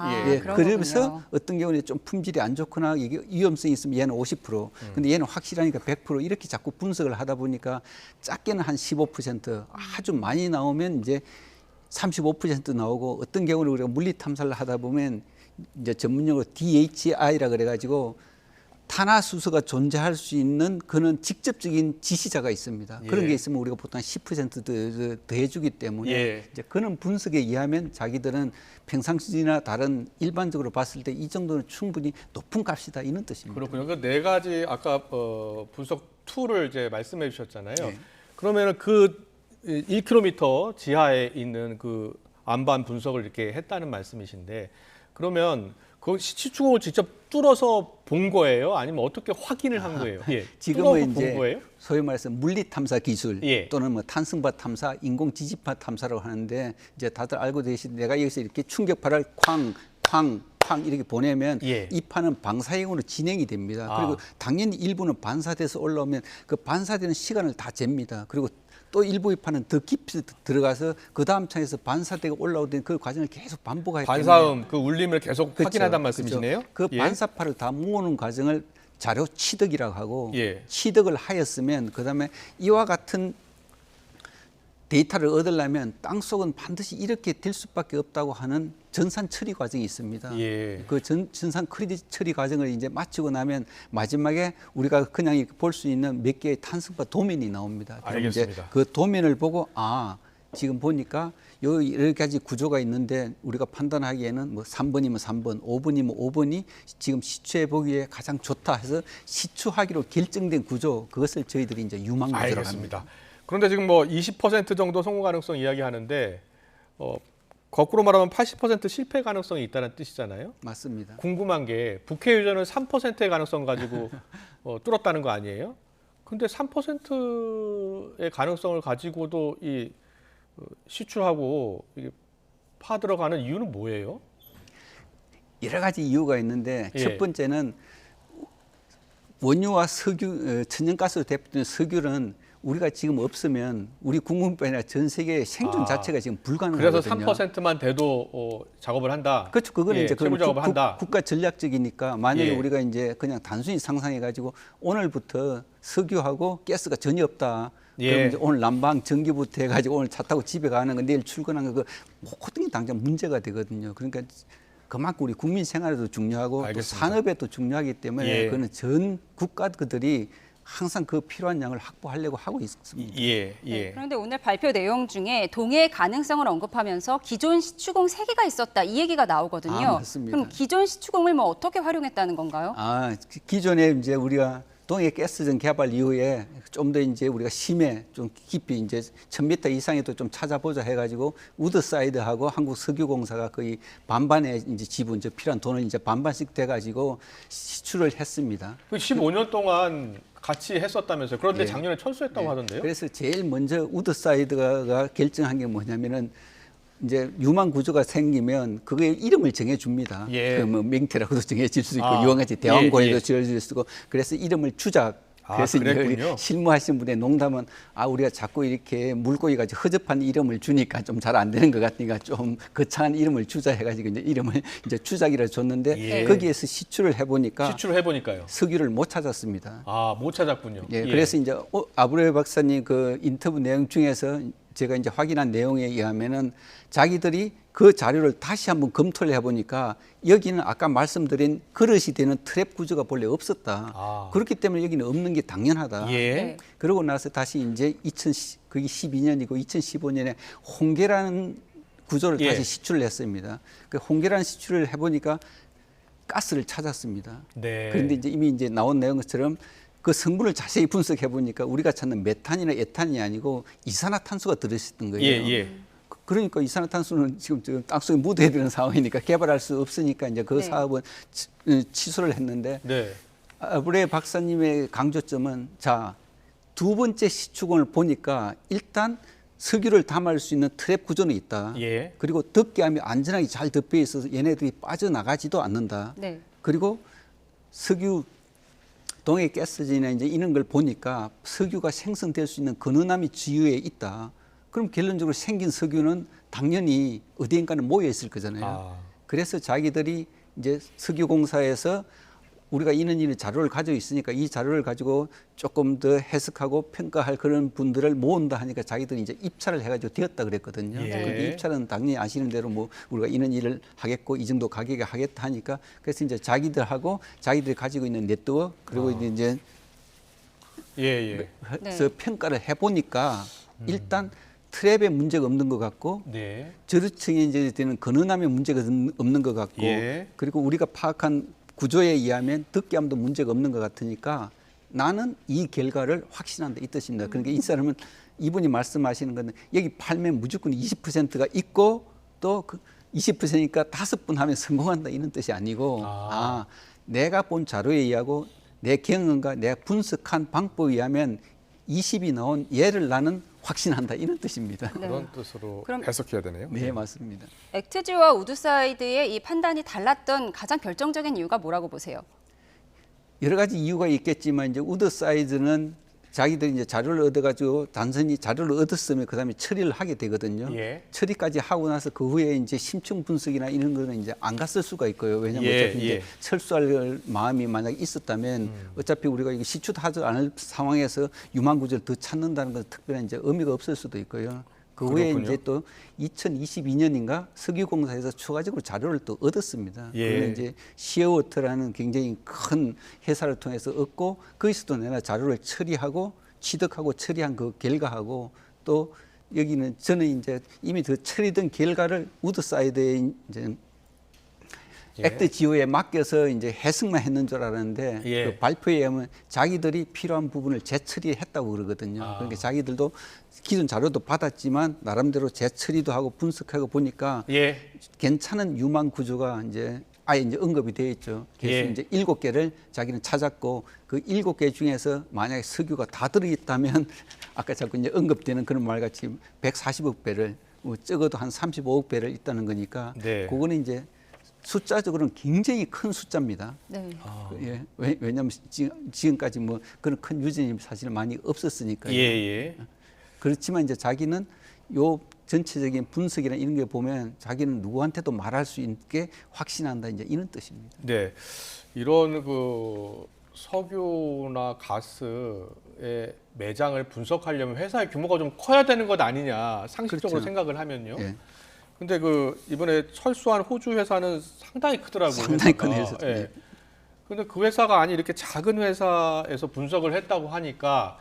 그러면서 어떤 경우는 좀 품질이 안 좋거나 이게 위험성이 있으면 얘는 50%, 근데 얘는 확실하니까 100% 이렇게 자꾸 분석을 하다 보니까 작게는 한 15%, 아주 많이 나오면 이제 35% 나오고 어떤 경우는 우리가 물리 탐사를 하다 보면 이제 전문용어로 DHI라 그래가지고 탄화수소가 존재할 수 있는 그런 직접적인 지시자가 있습니다. 그런 게 있으면 우리가 보통 10% 더해주기 때문에 이제 그런 분석에 의하면 자기들은 평상시나 다른 일반적으로 봤을 때 이 정도는 충분히 높은 값이다 이런 뜻입니다. 그렇군요. 그 네 가지 아까 분석 툴을 이제 말씀해 주셨잖아요. 그러면은 그 1km 지하에 있는 그 안반 분석을 이렇게 했다는 말씀이신데 그러면 그 시추공을 직접 뚫어서 본 거예요? 아니면 어떻게 확인을 한 거예요? 지금은 본 이제 거예요? 소위 말해서 물리 탐사 기술 또는 뭐 탄성파 탐사, 인공 지지파 탐사라고 하는데 이제 다들 알고 계신 내가 여기서 이렇게 충격파를 쾅 이렇게 보내면 이 판은 방사형으로 진행이 됩니다. 그리고 당연히 일부는 반사돼서 올라오면 그 반사되는 시간을 다 잽니다. 그리고 또 일부의 판은 더 깊이 들어가서 그 다음 차에서 반사되고 올라오던 그 과정을 계속 반복하기 때문에 반사음, 그 울림을 계속 확인한다는 말씀이시네요? 그 반사파를 다 모으는 과정을 자료 취득이라고 하고 취득을 하였으면 그다음에 이와 같은 데이터를 얻으려면 땅속은 반드시 이렇게 될 수밖에 없다고 하는 전산 처리 과정이 있습니다. 그 전산 처리 과정을 이제 마치고 나면 마지막에 우리가 그냥 이렇게 볼 수 있는 몇 개의 탄성파 도면이 나옵니다. 알겠습니다. 이제 그 도면을 보고 지금 보니까 여러 가지 구조가 있는데 우리가 판단하기에는 뭐 3번이면 3번, 5번이면 5번이 지금 시추해 보기에 가장 좋다 해서 시추하기로 결정된 구조 그것을 저희들이 이제 유망 구조라고 합니다. 그런데 지금 뭐 20% 정도 성공 가능성 이야기하는데 거꾸로 말하면 80% 실패 가능성이 있다는 뜻이잖아요. 맞습니다. 궁금한 게 북해 유전은 3%의 가능성 가지고 뚫었다는 거 아니에요? 근데 3%의 가능성을 가지고도 이 시추하고 이게 파 들어가는 이유는 뭐예요? 여러 가지 이유가 있는데 첫 번째는 원유와 석유, 천연가스로 대표되는 석유는 우리가 지금 없으면 우리 국민뿐 아니라 전 세계의 생존 자체가 지금 불가능하거든요. 그래서 3%만 돼도 작업을 한다. 그렇죠. 그거는 이제 채굴 작업을 한다. 국가 전략적이니까 만약에 우리가 이제 그냥 단순히 상상해가지고 오늘부터 석유하고 가스가 전혀 없다. 그럼 이제 오늘 난방 전기부터 해가지고 오늘 차 타고 집에 가는 거 내일 출근하는 거 모든 게 당장 문제가 되거든요. 그러니까 그만큼 우리 국민 생활에도 중요하고 또 산업에도 중요하기 때문에 그거는 전 국가들이 항상 그 필요한 양을 확보하려고 하고 있습니다. 네, 그런데 오늘 발표 내용 중에 동해의 가능성을 언급하면서 기존 시추공 3개가 있었다 이 얘기가 나오거든요. 맞습니다. 그럼 기존 시추공을 뭐 어떻게 활용했다는 건가요? 기존에 이제 우리가 동해 가스전 개발 이후에 좀 더 이제 우리가 심해 좀 깊이 이제 1000m 이상에도 좀 찾아보자 해가지고 우드사이드하고 한국석유공사가 거의 반반의 이제 지분, 필요한 돈을 이제 반반씩 돼가지고 시추를 했습니다. 15년 동안 같이 했었다면서요. 그런데 작년에 철수했다고 하던데요. 그래서 제일 먼저 우드사이드가 결정한 게 뭐냐면은 이제 유망 구조가 생기면 그게 이름을 정해줍니다. 그 뭐 맹태라고도 정해질 수 있고 이와 같이 대왕고에도 지어질 수 있고 그래서 이름을 주자. 그래서 이제 실무하신 분의 농담은 우리가 자꾸 이렇게 물고기가 허접한 이름을 주니까 좀 잘 안 되는 것 같으니까 좀 거창한 이름을 주자 해가지고 이제 이름을 이제 주작이라 줬는데 거기에서 시추를 해보니까요. 석유를 못 찾았습니다. 못 찾았군요. 그래서 이제 아브레 박사님 그 인터뷰 내용 중에서 제가 이제 확인한 내용에 의하면은 자기들이 그 자료를 다시 한번 검토를 해보니까 여기는 아까 말씀드린 그릇이 되는 트랩 구조가 본래 없었다. 그렇기 때문에 여기는 없는 게 당연하다. 그러고 나서 다시 이제 2012년이고 2015년에 홍계라는 구조를 다시 시추를 했습니다. 그 홍계라는 시추를 해보니까 가스를 찾았습니다. 그런데 이제 이미 이제 나온 내용처럼 그 성분을 자세히 분석해 보니까 우리가 찾는 메탄이나 에탄이 아니고 이산화탄소가 들어있었던 거예요. 그러니까 이산화탄소는 지금 땅속에 묻어야 되는 상황이니까 개발할 수 없으니까 이제 그 사업은 취소를 했는데 아브레 박사님의 강조점은 두 번째 시추공을 보니까 일단 석유를 담을 수 있는 트랩 구조는 있다. 그리고 덮개 하면 안전하게 잘 덮여 있어서 얘네들이 빠져나가지도 않는다. 그리고 석유 동해 가스전이나 이제 이런 걸 보니까 석유가 생성될 수 있는 근원함이 지유에 있다. 그럼 결론적으로 생긴 석유는 당연히 어디인가는 모여 있을 거잖아요. 그래서 자기들이 이제 석유공사에서 우리가 이런 자료를 가지고 있으니까 이 자료를 가지고 조금 더 해석하고 평가할 그런 분들을 모은다 하니까 자기들이 이제 입찰을 해가지고 되었다 그랬거든요. 예. 근데 입찰은 당연히 아시는 대로 뭐 우리가 이런 일을 하겠고 이 정도 가격에 하겠다 하니까 그래서 이제 자기들하고 자기들이 가지고 있는 네트워크 그리고 이제 그래서 평가를 해보니까 일단 트랩에 문제가 없는 것 같고 저류층에 이제 되는 근원함에 문제가 없는 것 같고 그리고 우리가 파악한 구조에 의하면 득기함도 문제가 없는 것 같으니까 나는 이 결과를 확신한다 이 뜻입니다. 그러니까 이 사람은 이분이 말씀하시는 건 여기 팔면 무조건 20%가 있고 또 그 20%니까 5번 하면 성공한다 이런 뜻이 아니고 내가 본 자료에 의하고 내 경험과 내가 분석한 방법에 의하면 20이 나온 얘를 나는 확신한다 이런 뜻입니다. 그런 뜻으로 그럼- 해석해야 되네요. 네, 맞습니다. 액트지와 우드사이드의 이 판단이 달랐던 가장 결정적인 이유가 뭐라고 보세요? 여러 가지 이유가 있겠지만 이제 우드사이드는 자기들이 이제 자료를 얻어가지고 단순히 자료를 얻었으면 그다음에 처리를 하게 되거든요. 처리까지 하고 나서 그 후에 이제 심층 분석이나 이런 거는 이제 안 갔을 수가 있고요. 왜냐하면 어차피 이제 철수할 마음이 만약 있었다면 어차피 우리가 이거 시추하지 않을 상황에서 유망 구조를 더 찾는다는 건 특별한 이제 의미가 없을 수도 있고요. 그 후에 그렇군요. 이제 또 2022년인가 석유공사에서 추가적으로 자료를 또 얻었습니다. 그걸 이제 시어워터라는 굉장히 큰 회사를 통해서 얻고 거기서도 내가 자료를 처리하고 취득하고 처리한 그 결과하고 또 여기는 저는 이제 이미 그 처리된 결과를 우드사이드에 이제 액트 지오에 맡겨서 이제 해석만 했는 줄 알았는데 그 발표에 의하면 자기들이 필요한 부분을 재처리했다고 그러거든요. 그러니까 자기들도 기존 자료도 받았지만 나름대로 재처리도 하고 분석하고 보니까 괜찮은 유망 구조가 이제 아예 이제 언급이 되어 있죠. 그래서 이제 7개를 자기는 찾았고 그 7개 중에서 만약에 석유가 다 들어있다면 아까 자꾸 이제 언급되는 그런 말같이 140억 배를 뭐 적어도 한 35억 배를 있다는 거니까 그거는 이제 숫자적으로는 굉장히 큰 숫자입니다. 왜냐하면 지금까지 뭐 그런 큰 유전이 사실 많이 없었으니까요. 그렇지만 이제 자기는 요 전체적인 분석이나 이런 게 보면 자기는 누구한테도 말할 수 있게 확신한다 이제 이런 뜻입니다. 네, 이런 그 석유나 가스의 매장을 분석하려면 회사의 규모가 좀 커야 되는 것 아니냐 상식적으로 생각을 하면요. 근데 그 이번에 철수한 호주 회사는 상당히 크더라고요. 상당히 큰 회사죠. 근데 그 회사가 아니 이렇게 작은 회사에서 분석을 했다고 하니까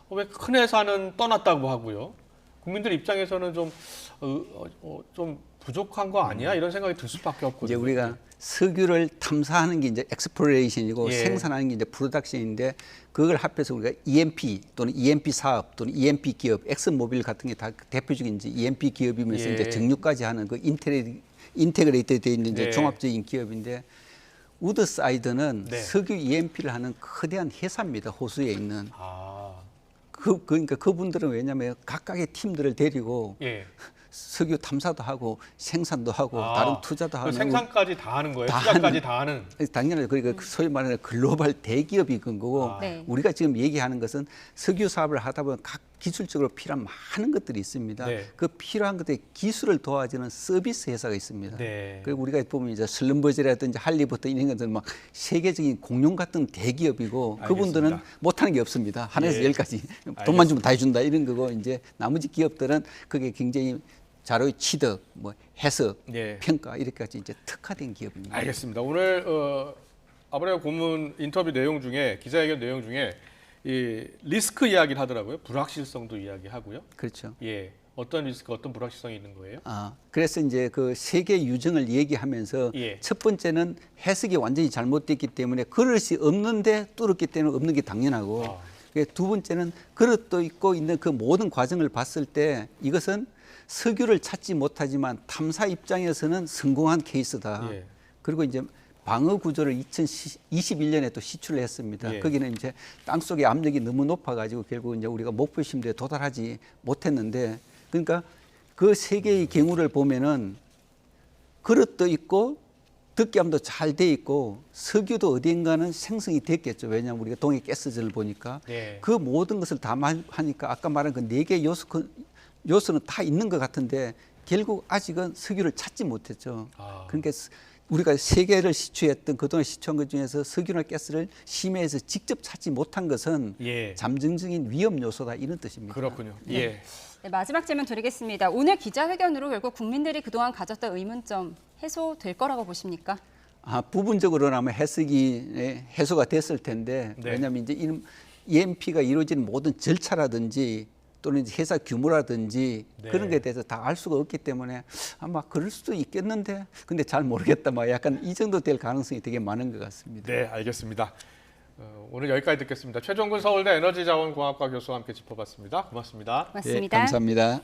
왜 큰 회사는 떠났다고 하고요. 국민들 입장에서는 좀 부족한 거 아니야? 이런 생각이 들 수밖에 없거든요. 이제 우리가 석유를 탐사하는 게 이제 exploration이고 생산하는 게 이제 production인데 그걸 합해서 우리가 E&P 또는 E&P 사업 또는 E&P 기업, 엑슨모빌 같은 게 다 대표적인 이제 E&P 기업이면서 이제 정유까지 하는 그 인테그레이트 되어 있는 이제 종합적인 기업인데 우드사이드는 석유 E&P를 하는 거대한 회사입니다. 호수에 있는. 그러니까 그분들은 왜냐하면 각각의 팀들을 데리고 석유 탐사도 하고 생산도 하고 다른 투자도 하는 생산까지 다 하는 거예요? 투자까지 다 하는? 당연하죠. 그러니까 소위 말하는 글로벌 대기업이 건 거고 우리가 지금 얘기하는 것은 석유 사업을 하다 보면 각 기술적으로 필요한 많은 것들이 있습니다. 그 필요한 것들의 기술을 도와주는 서비스 회사가 있습니다. 그리고 우리가 보면 이제 슬럼버즈라든지 할리버튼 이런 것들은 막 세계적인 공룡 같은 대기업이고 그분들은 못하는 게 없습니다. 하나에서 10까지 돈만 주면 다 해준다 이런 거고 이제 나머지 기업들은 그게 굉장히 자료의 취득, 뭐 해석, 평가 이렇게까지 이제 특화된 기업입니다. 알겠습니다. 오늘 아브라함 고문 인터뷰 내용 중에 기자회견 내용 중에 이 리스크 이야기를 하더라고요. 불확실성도 이야기하고요. 그렇죠. 어떤 리스크, 어떤 불확실성이 있는 거예요? 그래서 이제 그 세계 유정을 얘기하면서 첫 번째는 해석이 완전히 잘못됐기 때문에 그릇이 없는데 뚫었기 때문에 없는 게 당연하고 두 번째는 그릇도 있고 있는 그 모든 과정을 봤을 때 이것은 석유를 찾지 못하지만 탐사 입장에서는 성공한 케이스다. 그리고 이제 방어 구조를 2021년에 또 시출을 했습니다. 거기는 이제 땅속의 압력이 너무 높아가지고 결국 이제 우리가 목표 심도에 도달하지 못했는데 그러니까 그 세 개의 경우를 보면은 그릇도 있고 득기함도 잘 돼 있고 석유도 어딘가는 생성이 됐겠죠. 왜냐하면 우리가 동해 가스전을 보니까 그 모든 것을 다 하니까 아까 말한 그 4개 요소는 다 있는 것 같은데 결국 아직은 석유를 찾지 못했죠. 그러니까 우리가 세계를 시추했던 그동안 시추한 것 중에서 석유나 가스를 심해에서 직접 찾지 못한 것은 잠정적인 위험 요소다 이런 뜻입니다. 그렇군요. 네, 마지막 질문 드리겠습니다. 오늘 기자회견으로 결국 국민들이 그동안 가졌던 의문점 해소될 거라고 보십니까? 부분적으로는 해소가 됐을 텐데 왜냐하면 이제 EMP가 이루어지는 모든 절차라든지 또는 이제 회사 규모라든지 그런 것에 대해서 다 알 수가 없기 때문에 아마 그럴 수도 있겠는데 근데 잘 모르겠다. 약간 이 정도 될 가능성이 되게 많은 것 같습니다. 네, 알겠습니다. 오늘 여기까지 듣겠습니다. 최종근 서울대 에너지자원공학과 교수와 함께 짚어봤습니다. 고맙습니다. 고맙습니다. 네, 감사합니다.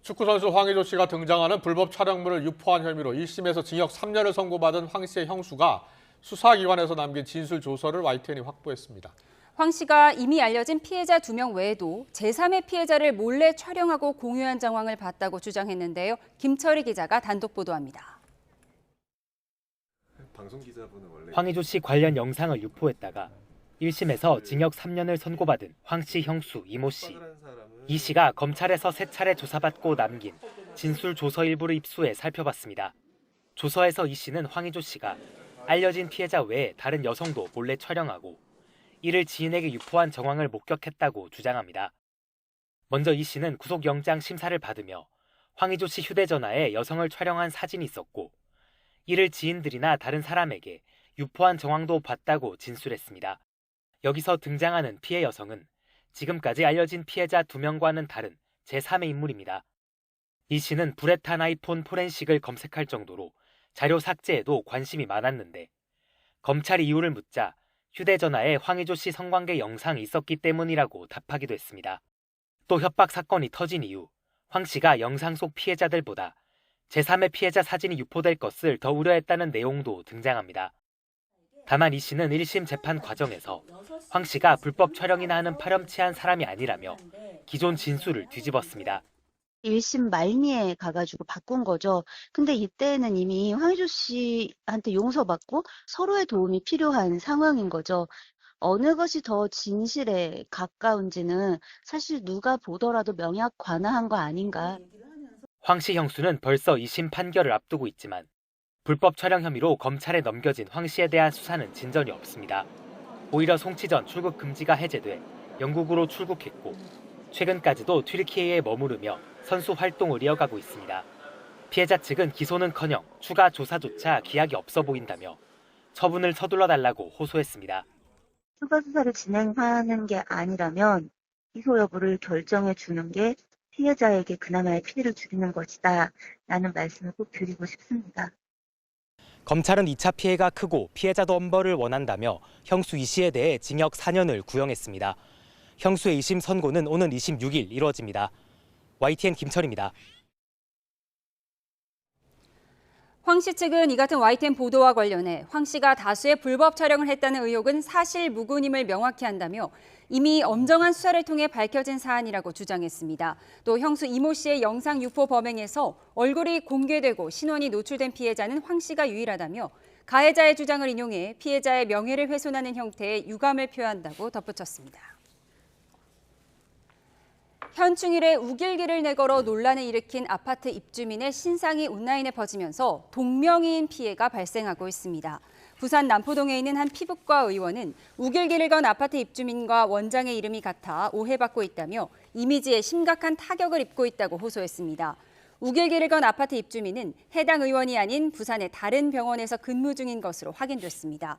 축구선수 황의조 씨가 등장하는 불법 촬영물을 유포한 혐의로 1심에서 징역 3년을 선고받은 황 씨의 형수가 수사기관에서 남긴 진술 조서를 YTN이 확보했습니다. 황 씨가 이미 알려진 피해자 2명 외에도 제3의 피해자를 몰래 촬영하고 공유한 정황을 봤다고 주장했는데요. 김철희 기자가 단독 보도합니다. 황의조 씨 관련 영상을 유포했다가 1심에서 징역 3년을 선고받은 황 씨 형수 이모 씨. 이 씨가 검찰에서 3차례 조사받고 남긴 진술 조서 일부를 입수해 살펴봤습니다. 조서에서 이 씨는 황의조 씨가 알려진 피해자 외에 다른 여성도 몰래 촬영하고 이를 지인에게 유포한 정황을 목격했다고 주장합니다. 먼저 이 씨는 구속영장 심사를 받으며 황의조 씨 휴대전화에 여성을 촬영한 사진이 있었고 이를 지인들이나 다른 사람에게 유포한 정황도 봤다고 진술했습니다. 여기서 등장하는 피해 여성은 지금까지 알려진 피해자 2명과는 다른 제3의 인물입니다. 이 씨는 불에 탄 아이폰 포렌식을 검색할 정도로 자료 삭제에도 관심이 많았는데 검찰이 이유를 묻자 휴대전화에 황의조 씨 성관계 영상이 있었기 때문이라고 답하기도 했습니다. 또 협박 사건이 터진 이후 황 씨가 영상 속 피해자들보다 제3의 피해자 사진이 유포될 것을 더 우려했다는 내용도 등장합니다. 다만 이 씨는 1심 재판 과정에서 황 씨가 불법 촬영이나 하는 파렴치한 사람이 아니라며 기존 진술을 뒤집었습니다. 1심 말미에 가가지고 바꾼 거죠. 근데 이때는 이미 황의조 씨한테 용서받고 서로의 도움이 필요한 상황인 거죠. 어느 것이 더 진실에 가까운지는 사실 누가 보더라도 명약관화한 거 아닌가. 황 씨 형수는 벌써 2심 판결을 앞두고 있지만 불법 촬영 혐의로 검찰에 넘겨진 황 씨에 대한 수사는 진전이 없습니다. 오히려 송치 전 출국 금지가 해제돼 영국으로 출국했고 최근까지도 튀르키예에 머무르며 선수 활동을 이어가고 있습니다. 피해자 측은 기소는커녕 추가 조사조차 기약이 없어 보인다며 처분을 서둘러 달라고 호소했습니다. 추가 수사를 진행하는 게 아니라면 기소 여부를 결정해 주는 게 피해자에게 그나마의 피해를 줄이는 것이다 라는 말씀을 꼭 드리고 싶습니다. 검찰은 2차 피해가 크고 피해자도 엄벌을 원한다며 형수 이 씨에 대해 징역 4년을 구형했습니다. 형수의 2심 선고는 오는 26일 이루어집니다. YTN 김철입니다. 황 씨 측은 이 같은 YTN 보도와 관련해 황 씨가 다수의 불법 촬영을 했다는 의혹은 사실 무근임을 명확히 한다며 이미 엄정한 수사를 통해 밝혀진 사안이라고 주장했습니다. 또 형수 이모 씨의 영상 유포 범행에서 얼굴이 공개되고 신원이 노출된 피해자는 황 씨가 유일하다며 가해자의 주장을 인용해 피해자의 명예를 훼손하는 형태의 유감을 표한다고 덧붙였습니다. 현충일에 우길기를 내걸어 논란을 일으킨 아파트 입주민의 신상이 온라인에 퍼지면서 동명이인 피해가 발생하고 있습니다. 부산 남포동에 있는 한 피부과 의원은 우길기를 건 아파트 입주민과 원장의 이름이 같아 오해받고 있다며 이미지에 심각한 타격을 입고 있다고 호소했습니다. 우길기를 건 아파트 입주민은 해당 의원이 아닌 부산의 다른 병원에서 근무 중인 것으로 확인됐습니다.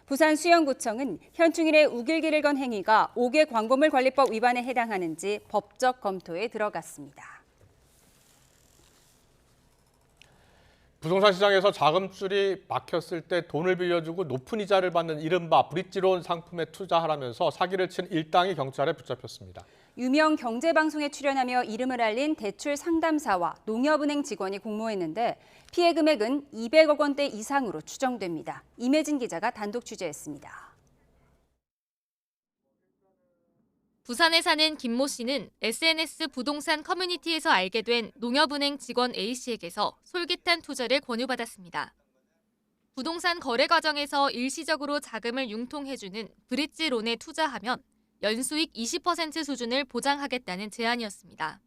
부산 수영구청은 현충일에 우길기를 건 행위가 5개 광고물 관리법 위반에 해당하는지 법적 검토에 들어갔습니다. 부동산 시장에서 자금줄이 막혔을 때 돈을 빌려주고 높은 이자를 받는 이른바 브릿지론 상품에 투자하라면서 사기를 친 일당이 경찰에 붙잡혔습니다. 유명 경제방송에 출연하며 이름을 알린 대출 상담사와 농협은행 직원이 공모했는데 피해 금액은 200억 원대 이상으로 추정됩니다. 임혜진 기자가 단독 취재했습니다. 부산에 사는 김모 씨는 SNS 부동산 커뮤니티에서 알게 된 농협은행 직원 A씨에게서 솔깃한 투자를 권유받았습니다. 부동산 거래 과정에서 일시적으로 자금을 융통해주는 브릿지론에 투자하면 연수익 20% 수준을 보장하겠다는 제안이었습니다.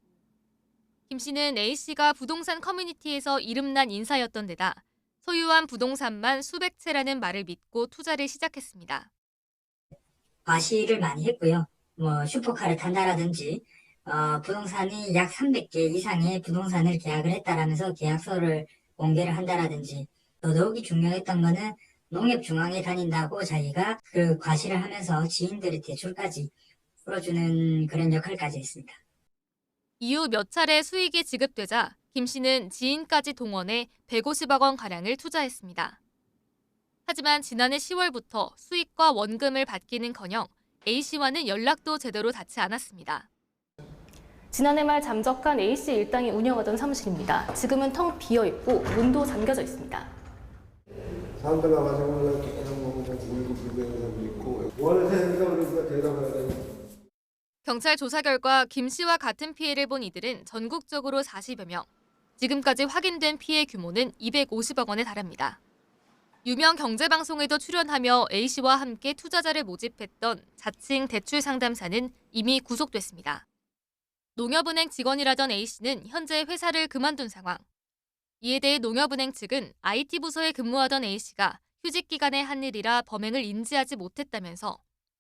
김 씨는 A씨가 부동산 커뮤니티에서 이름난 인사였던 데다 소유한 부동산만 수백 채라는 말을 믿고 투자를 시작했습니다. 과시를 많이 했고요. 슈퍼카를 탄다라든지 부동산이 약 300개 이상의 부동산을 계약을 했다라면서 계약서를 공개를 한다라든지 더더욱이 중요했던 거는 농협중앙에 다닌다고 자기가 그 과시를 하면서 지인들의 대출까지 풀어주는 그런 역할까지 했습니다. 이후 몇 차례 수익이 지급되자 김 씨는 지인까지 동원해 150억 원가량을 투자했습니다. 하지만 지난해 10월부터 수익과 원금을 받기는커녕 A씨와는 연락도 제대로 닿지 않았습니다. 지난해 말 잠적한 A씨 일당이 운영하던 사무실입니다. 지금은 텅 비어있고 문도 잠겨져 있습니다. 사람들 나가서 계속 울고 불고 사람도 있고 뭐하는 사람인가 그러니까 대답을 하다니. 경찰 조사 결과 김 씨와 같은 피해를 본 이들은 전국적으로 40여 명. 지금까지 확인된 피해 규모는 250억 원에 달합니다. 유명 경제방송에도 출연하며 A씨와 함께 투자자를 모집했던 자칭 대출 상담사는 이미 구속됐습니다. 농협은행 직원이라던 A씨는 현재 회사를 그만둔 상황. 이에 대해 농협은행 측은 IT 부서에 근무하던 A씨가 휴직 기간에 한 일이라 범행을 인지하지 못했다면서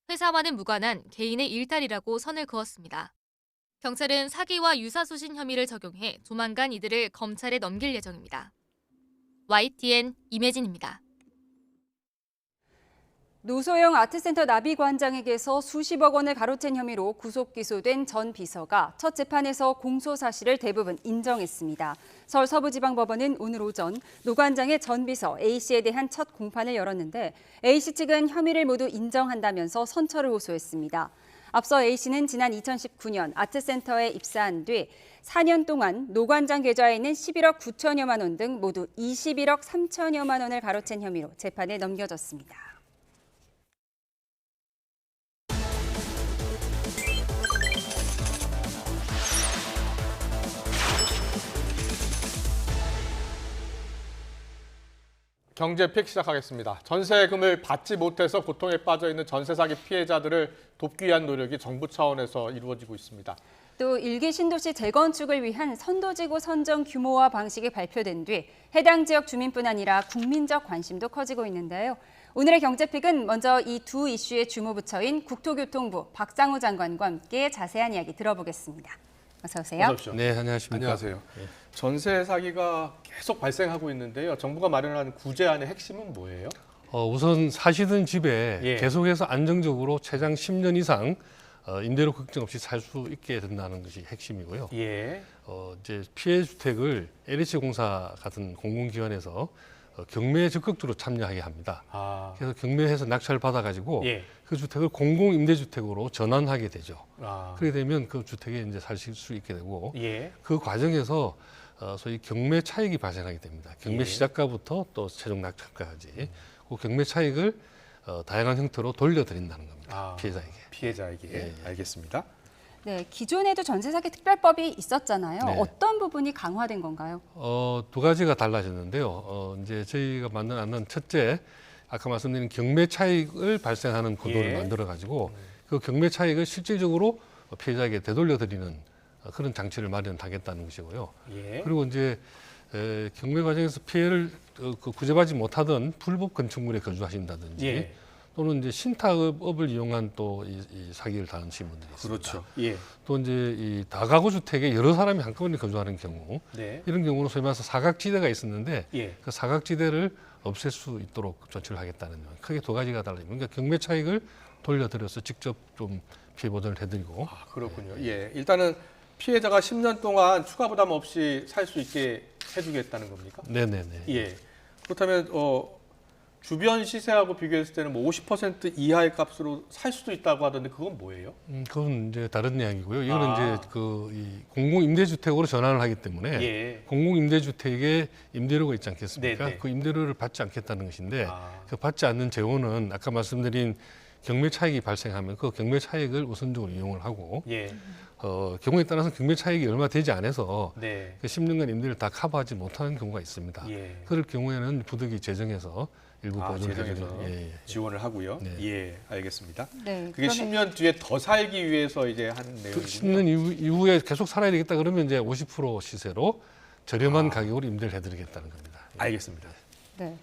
회사와는 무관한 개인의 일탈이라고 선을 그었습니다. 경찰은 사기와 유사수신 혐의를 적용해 조만간 이들을 검찰에 넘길 예정입니다. YTN 임혜진입니다. 노소영 아트센터 나비관장에게서 수십억 원을 가로챈 혐의로 구속 기소된 전 비서가 첫 재판에서 공소 사실을 대부분 인정했습니다. 서울 서부지방법원은 오늘 오전 노 관장의 전 비서 A씨에 대한 첫 공판을 열었는데 A씨 측은 혐의를 모두 인정한다면서 선처를 호소했습니다. 앞서 A씨는 지난 2019년 아트센터에 입사한 뒤 4년 동안 노 관장 계좌에 있는 11억 9천여만 원 등 모두 21억 3천여만 원을 가로챈 혐의로 재판에 넘겨졌습니다. 경제픽 시작하겠습니다. 전세금을 받지 못해서 고통에 빠져 있는 전세 사기 피해자들을 돕기 위한 노력이 정부 차원에서 이루어지고 있습니다. 또 일기 신도시 재건축을 위한 선도지구 선정 규모와 방식이 발표된 뒤 해당 지역 주민뿐 아니라 국민적 관심도 커지고 있는데요. 오늘의 경제픽은 먼저 이 두 이슈의 주무부처인 국토교통부 박상우 장관과 함께 자세한 이야기 들어보겠습니다. 어서 오세요. 어서 오십시오. 네, 안녕하십니까. 안녕하세요. 전세 사기가 계속 발생하고 있는데요. 정부가 마련한 구제안의 핵심은 뭐예요? 우선 사시던 집에 예. 계속해서 안정적으로 최장 10년 이상 임대료 걱정 없이 살 수 있게 된다는 것이 핵심이고요. 예. 이제 피해 주택을 LH공사 같은 공공기관에서 경매에 적극적으로 참여하게 합니다. 그래서 경매에서 낙찰 받아가지고 예. 그 주택을 공공임대주택으로 전환하게 되죠. 아. 그렇게 되면 그 주택에 이제 사실 수 있게 되고 예. 그 과정에서 소위 경매 차익이 발생하게 됩니다. 경매 예. 시작가부터 또 최종 낙찰까지 그 경매 차익을 다양한 형태로 돌려드린다는 겁니다. 피해자에게. 피해자에게. 예. 알겠습니다. 네, 기존에도 전세사기 특별법이 있었잖아요. 네. 어떤 부분이 강화된 건가요? 두 가지가 달라졌는데요. 이제 저희가 만든 첫째, 아까 말씀드린 경매 차익을 발생하는 구도를 예. 만들어가지고 그 경매 차익을 실질적으로 피해자에게 되돌려드리는 그런 장치를 마련하겠다는 것이고요. 예. 그리고 이제 경매 과정에서 피해를 구제받지 못하던 불법 건축물에 거주하신다든지 예. 또는 이제 신탁업을 이용한 또 이 사기를 당하신 분들이 있습니다. 그렇죠. 예. 또 이제 이 다가구 주택에 여러 사람이 한꺼번에 거주하는 경우, 네. 이런 경우는 소위 말해서 사각지대가 있었는데 예. 그 사각지대를 없앨 수 있도록 조치를 하겠다는 크게 두 가지가 달라집니다. 그러니까 경매 차익을 돌려드려서 직접 좀 피해 보전을 해드리고. 그렇군요. 예. 일단은 피해자가 10년 동안 추가 부담 없이 살 수 있게 해주겠다는 겁니까? 네네네. 예. 그렇다면 주변 시세하고 비교했을 때는 뭐 50% 이하의 값으로 살 수도 있다고 하던데 그건 뭐예요? 그건 이제 다른 이야기고요. 이거는 이제 이 공공임대주택으로 전환을 하기 때문에 예. 공공임대주택에 임대료가 있지 않겠습니까? 네네. 그 임대료를 받지 않겠다는 것인데 그 받지 않는 재원은 아까 말씀드린 경매 차익이 발생하면 그 경매 차익을 우선적으로 이용을 하고 경우에 따라서 경매 차익이 얼마 되지 않아서 네. 그 10년간 임대를 다 커버하지 못하는 경우가 있습니다. 그럴 경우에는 부득이 재정해서 일부 보조를 재정에서 지원을 하고요. 네. 예, 알겠습니다. 네, 그게 10년 뒤에 더 살기 위해서 이제 한 내용이군요. 10년 이후에 계속 살아야 되겠다 그러면 이제 50% 시세로 저렴한 가격으로 임대를 해드리겠다는 겁니다. 알겠습니다. 네.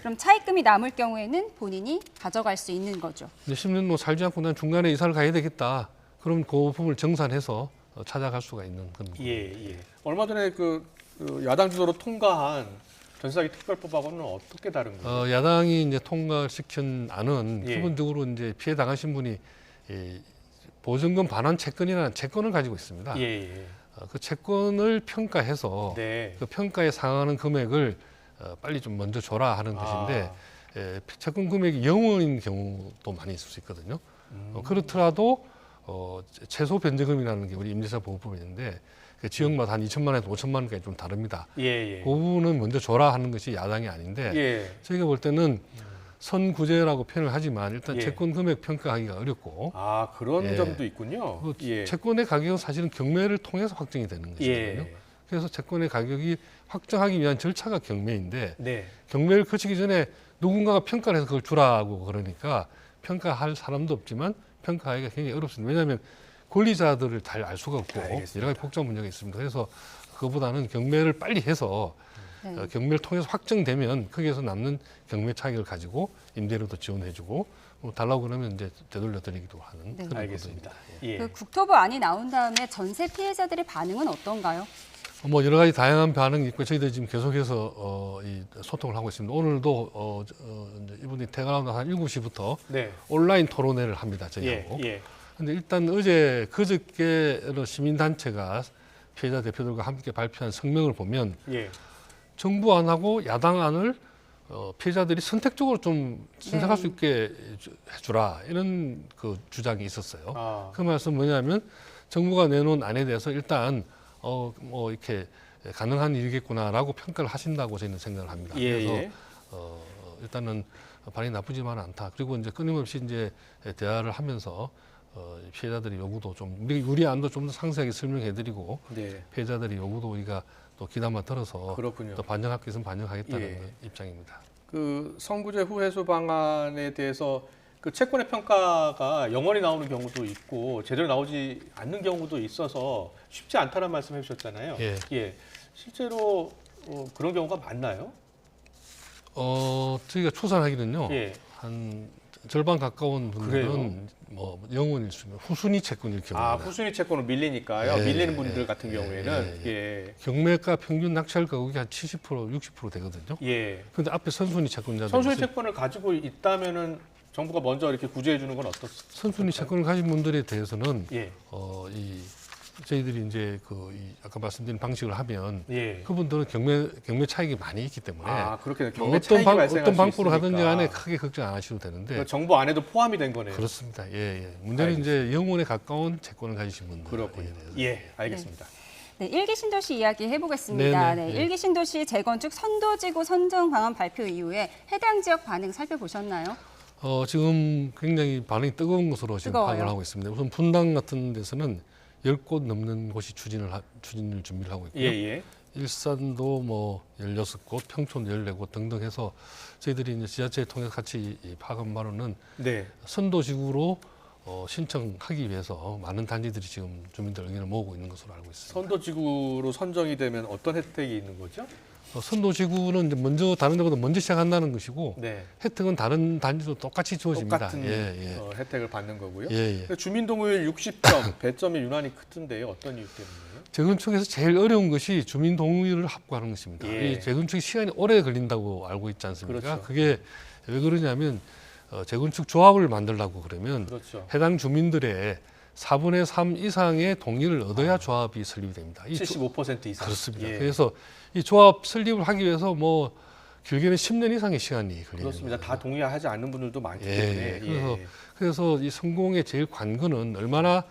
그럼 차입금이 남을 경우에는 본인이 가져갈 수 있는 거죠. 이제 10년 뭐 살지 않고 난 중간에 이사를 가야 되겠다. 그럼 그 부분을 정산해서 찾아갈 수가 있는 그런 겁니다. 예. 얼마 전에 그 야당 주도로 통과한 전세사기 특별법하고는 어떻게 다른 거예요? 야당이 이제 통과시킨 안은 기본적으로 이제 피해 당하신 분이 보증금 반환 채권이라는 채권을 가지고 있습니다. 그 채권을 평가해서 그 평가에 상하는 금액을 빨리 좀 먼저 줘라 하는 것인데 채권 금액이 0원인 경우도 많이 있을 수 있거든요. 그렇더라도 최소 변제금이라는 게 우리 임대차 보호법에 있는데 그 지역마다 한 2천만 원에서 5천만 원까지 좀 다릅니다. 그 부분은 먼저 줘라 하는 것이 야당이 아닌데 저희가 볼 때는 선구제라고 표현을 하지만 일단 채권 금액 평가하기가 어렵고 그런 점도 있군요. 채권의 가격은 사실은 경매를 통해서 확정이 되는 것이거든요. 그래서 채권의 가격이 확정하기 위한 절차가 경매인데 경매를 거치기 전에 누군가가 평가를 해서 그걸 주라고 그러니까 평가할 사람도 없지만 평가하기가 굉장히 어렵습니다. 왜냐하면 권리자들을 잘 알 수가 없고 여러 가지 복잡한 문제가 있습니다. 그래서 그거보다는 경매를 빨리 해서 경매를 통해서 확정되면 거기에서 남는 경매 차익을 가지고 임대료도 지원해주고 달라고 그러면 이제 되돌려 드리기도 하는 그런 알겠습니다. 그 국토부 안이 나온 다음에 전세 피해자들의 반응은 어떤가요? 뭐 여러 가지 다양한 반응이 있고 저희들이 지금 계속해서 이 소통을 하고 있습니다. 오늘도 이제 이분이 퇴근하고 나서 한 7시부터 온라인 토론회를 합니다. 저희하고. 근데 일단 어제 그저께 시민단체가 피해자 대표들과 함께 발표한 성명을 보면 정부 안하고 야당 안을 피해자들이 선택적으로 좀 선택할 수 있게 해주라 이런 그 주장이 있었어요. 그 말씀 뭐냐면 정부가 내놓은 안에 대해서 일단 뭐 이렇게 가능한 일이겠구나라고 평가를 하신다고 저희는 생각을 합니다. 그래서 일단은 반응이 나쁘지만은 않다. 그리고 이제 끊임없이 이제 대화를 하면서 피해자들의 요구도 좀 우리 안도 좀 더 상세하게 설명해드리고 피해자들의 요구도 우리가 또 귀담아 들어서 또 반영할 게 있으면 반영하겠다는 입장입니다. 그 선구제 후회수 방안에 대해서 그 채권의 평가가 0원이 나오는 경우도 있고 제대로 나오지 않는 경우도 있어서 쉽지 않다는 말씀 해주셨잖아요. 실제로 그런 경우가 많나요? 저희가 추산하기는요. 한 절반 가까운 분들은 뭐 0원일 수 있는 후순위 채권일 경우입니다. 후순위 채권으로 밀리니까요. 밀리는 분들 같은 경우에는 경매가 평균 낙찰 가격이 한 70%, 60% 되거든요. 그런데 앞에 선순위 채권자들 선순위 채권을 가지고 있다면은 정부가 먼저 이렇게 구제해 주는 건 어떻습니까? 선순위 채권을 가진 분들에 대해서는 저희들이 이제 아까 말씀드린 방식을 하면 그분들은 경매 차익이 많이 있기 때문에 그렇게 어떤 방법으로 하든지 간에 크게 걱정 안 하셔도 되는데 정부 안에도 포함이 된 거네요. 그렇습니다. 문제는 이제 0원에 가까운 채권을 가지신 분들. 그렇군요. 알겠습니다. 네, 일기 신도시 이야기 해보겠습니다. 일기 신도시 재건축 선도지구 선정 방안 발표 이후에 해당 지역 반응 살펴보셨나요? 지금 굉장히 반응이 뜨거운 것으로 지금 파악을 하고 있습니다. 우선 분당 같은 데서는 10곳 넘는 곳이 추진을 준비를 하고 있고요. 일산도 뭐 16곳, 평촌 14곳 등등 해서 저희들이 이제 지자체에 통해서 같이 파악한 바로는 선도지구로 신청하기 위해서 많은 단지들이 지금 주민들 의견을 모으고 있는 것으로 알고 있습니다. 선도지구로 선정이 되면 어떤 혜택이 있는 거죠? 선도지구는 이제 먼저 다른 데보다 먼저 시작한다는 것이고 혜택은 다른 단지도 똑같이 주어집니다. 똑같은 혜택을 받는 거고요. 주민동의율 60점, 배점이 유난히 크던데요. 어떤 이유 때문에요? 재건축에서 제일 어려운 것이 주민동의율을 확보하는 것입니다. 이 재건축 시간이 오래 걸린다고 알고 있지 않습니까? 그게 왜 그러냐면 재건축 조합을 만들려고 그러면 해당 주민들의 4분의 3 이상의 동의를 얻어야 조합이 설립이 됩니다. 75% 이상. 그렇습니다. 그래서 이 조합 설립을 하기 위해서 뭐 길게는 10년 이상의 시간이 걸립니다. 그렇습니다. 다 동의하지 않는 분들도 많기 때문에. 그래서 이 성공의 제일 관건은 얼마나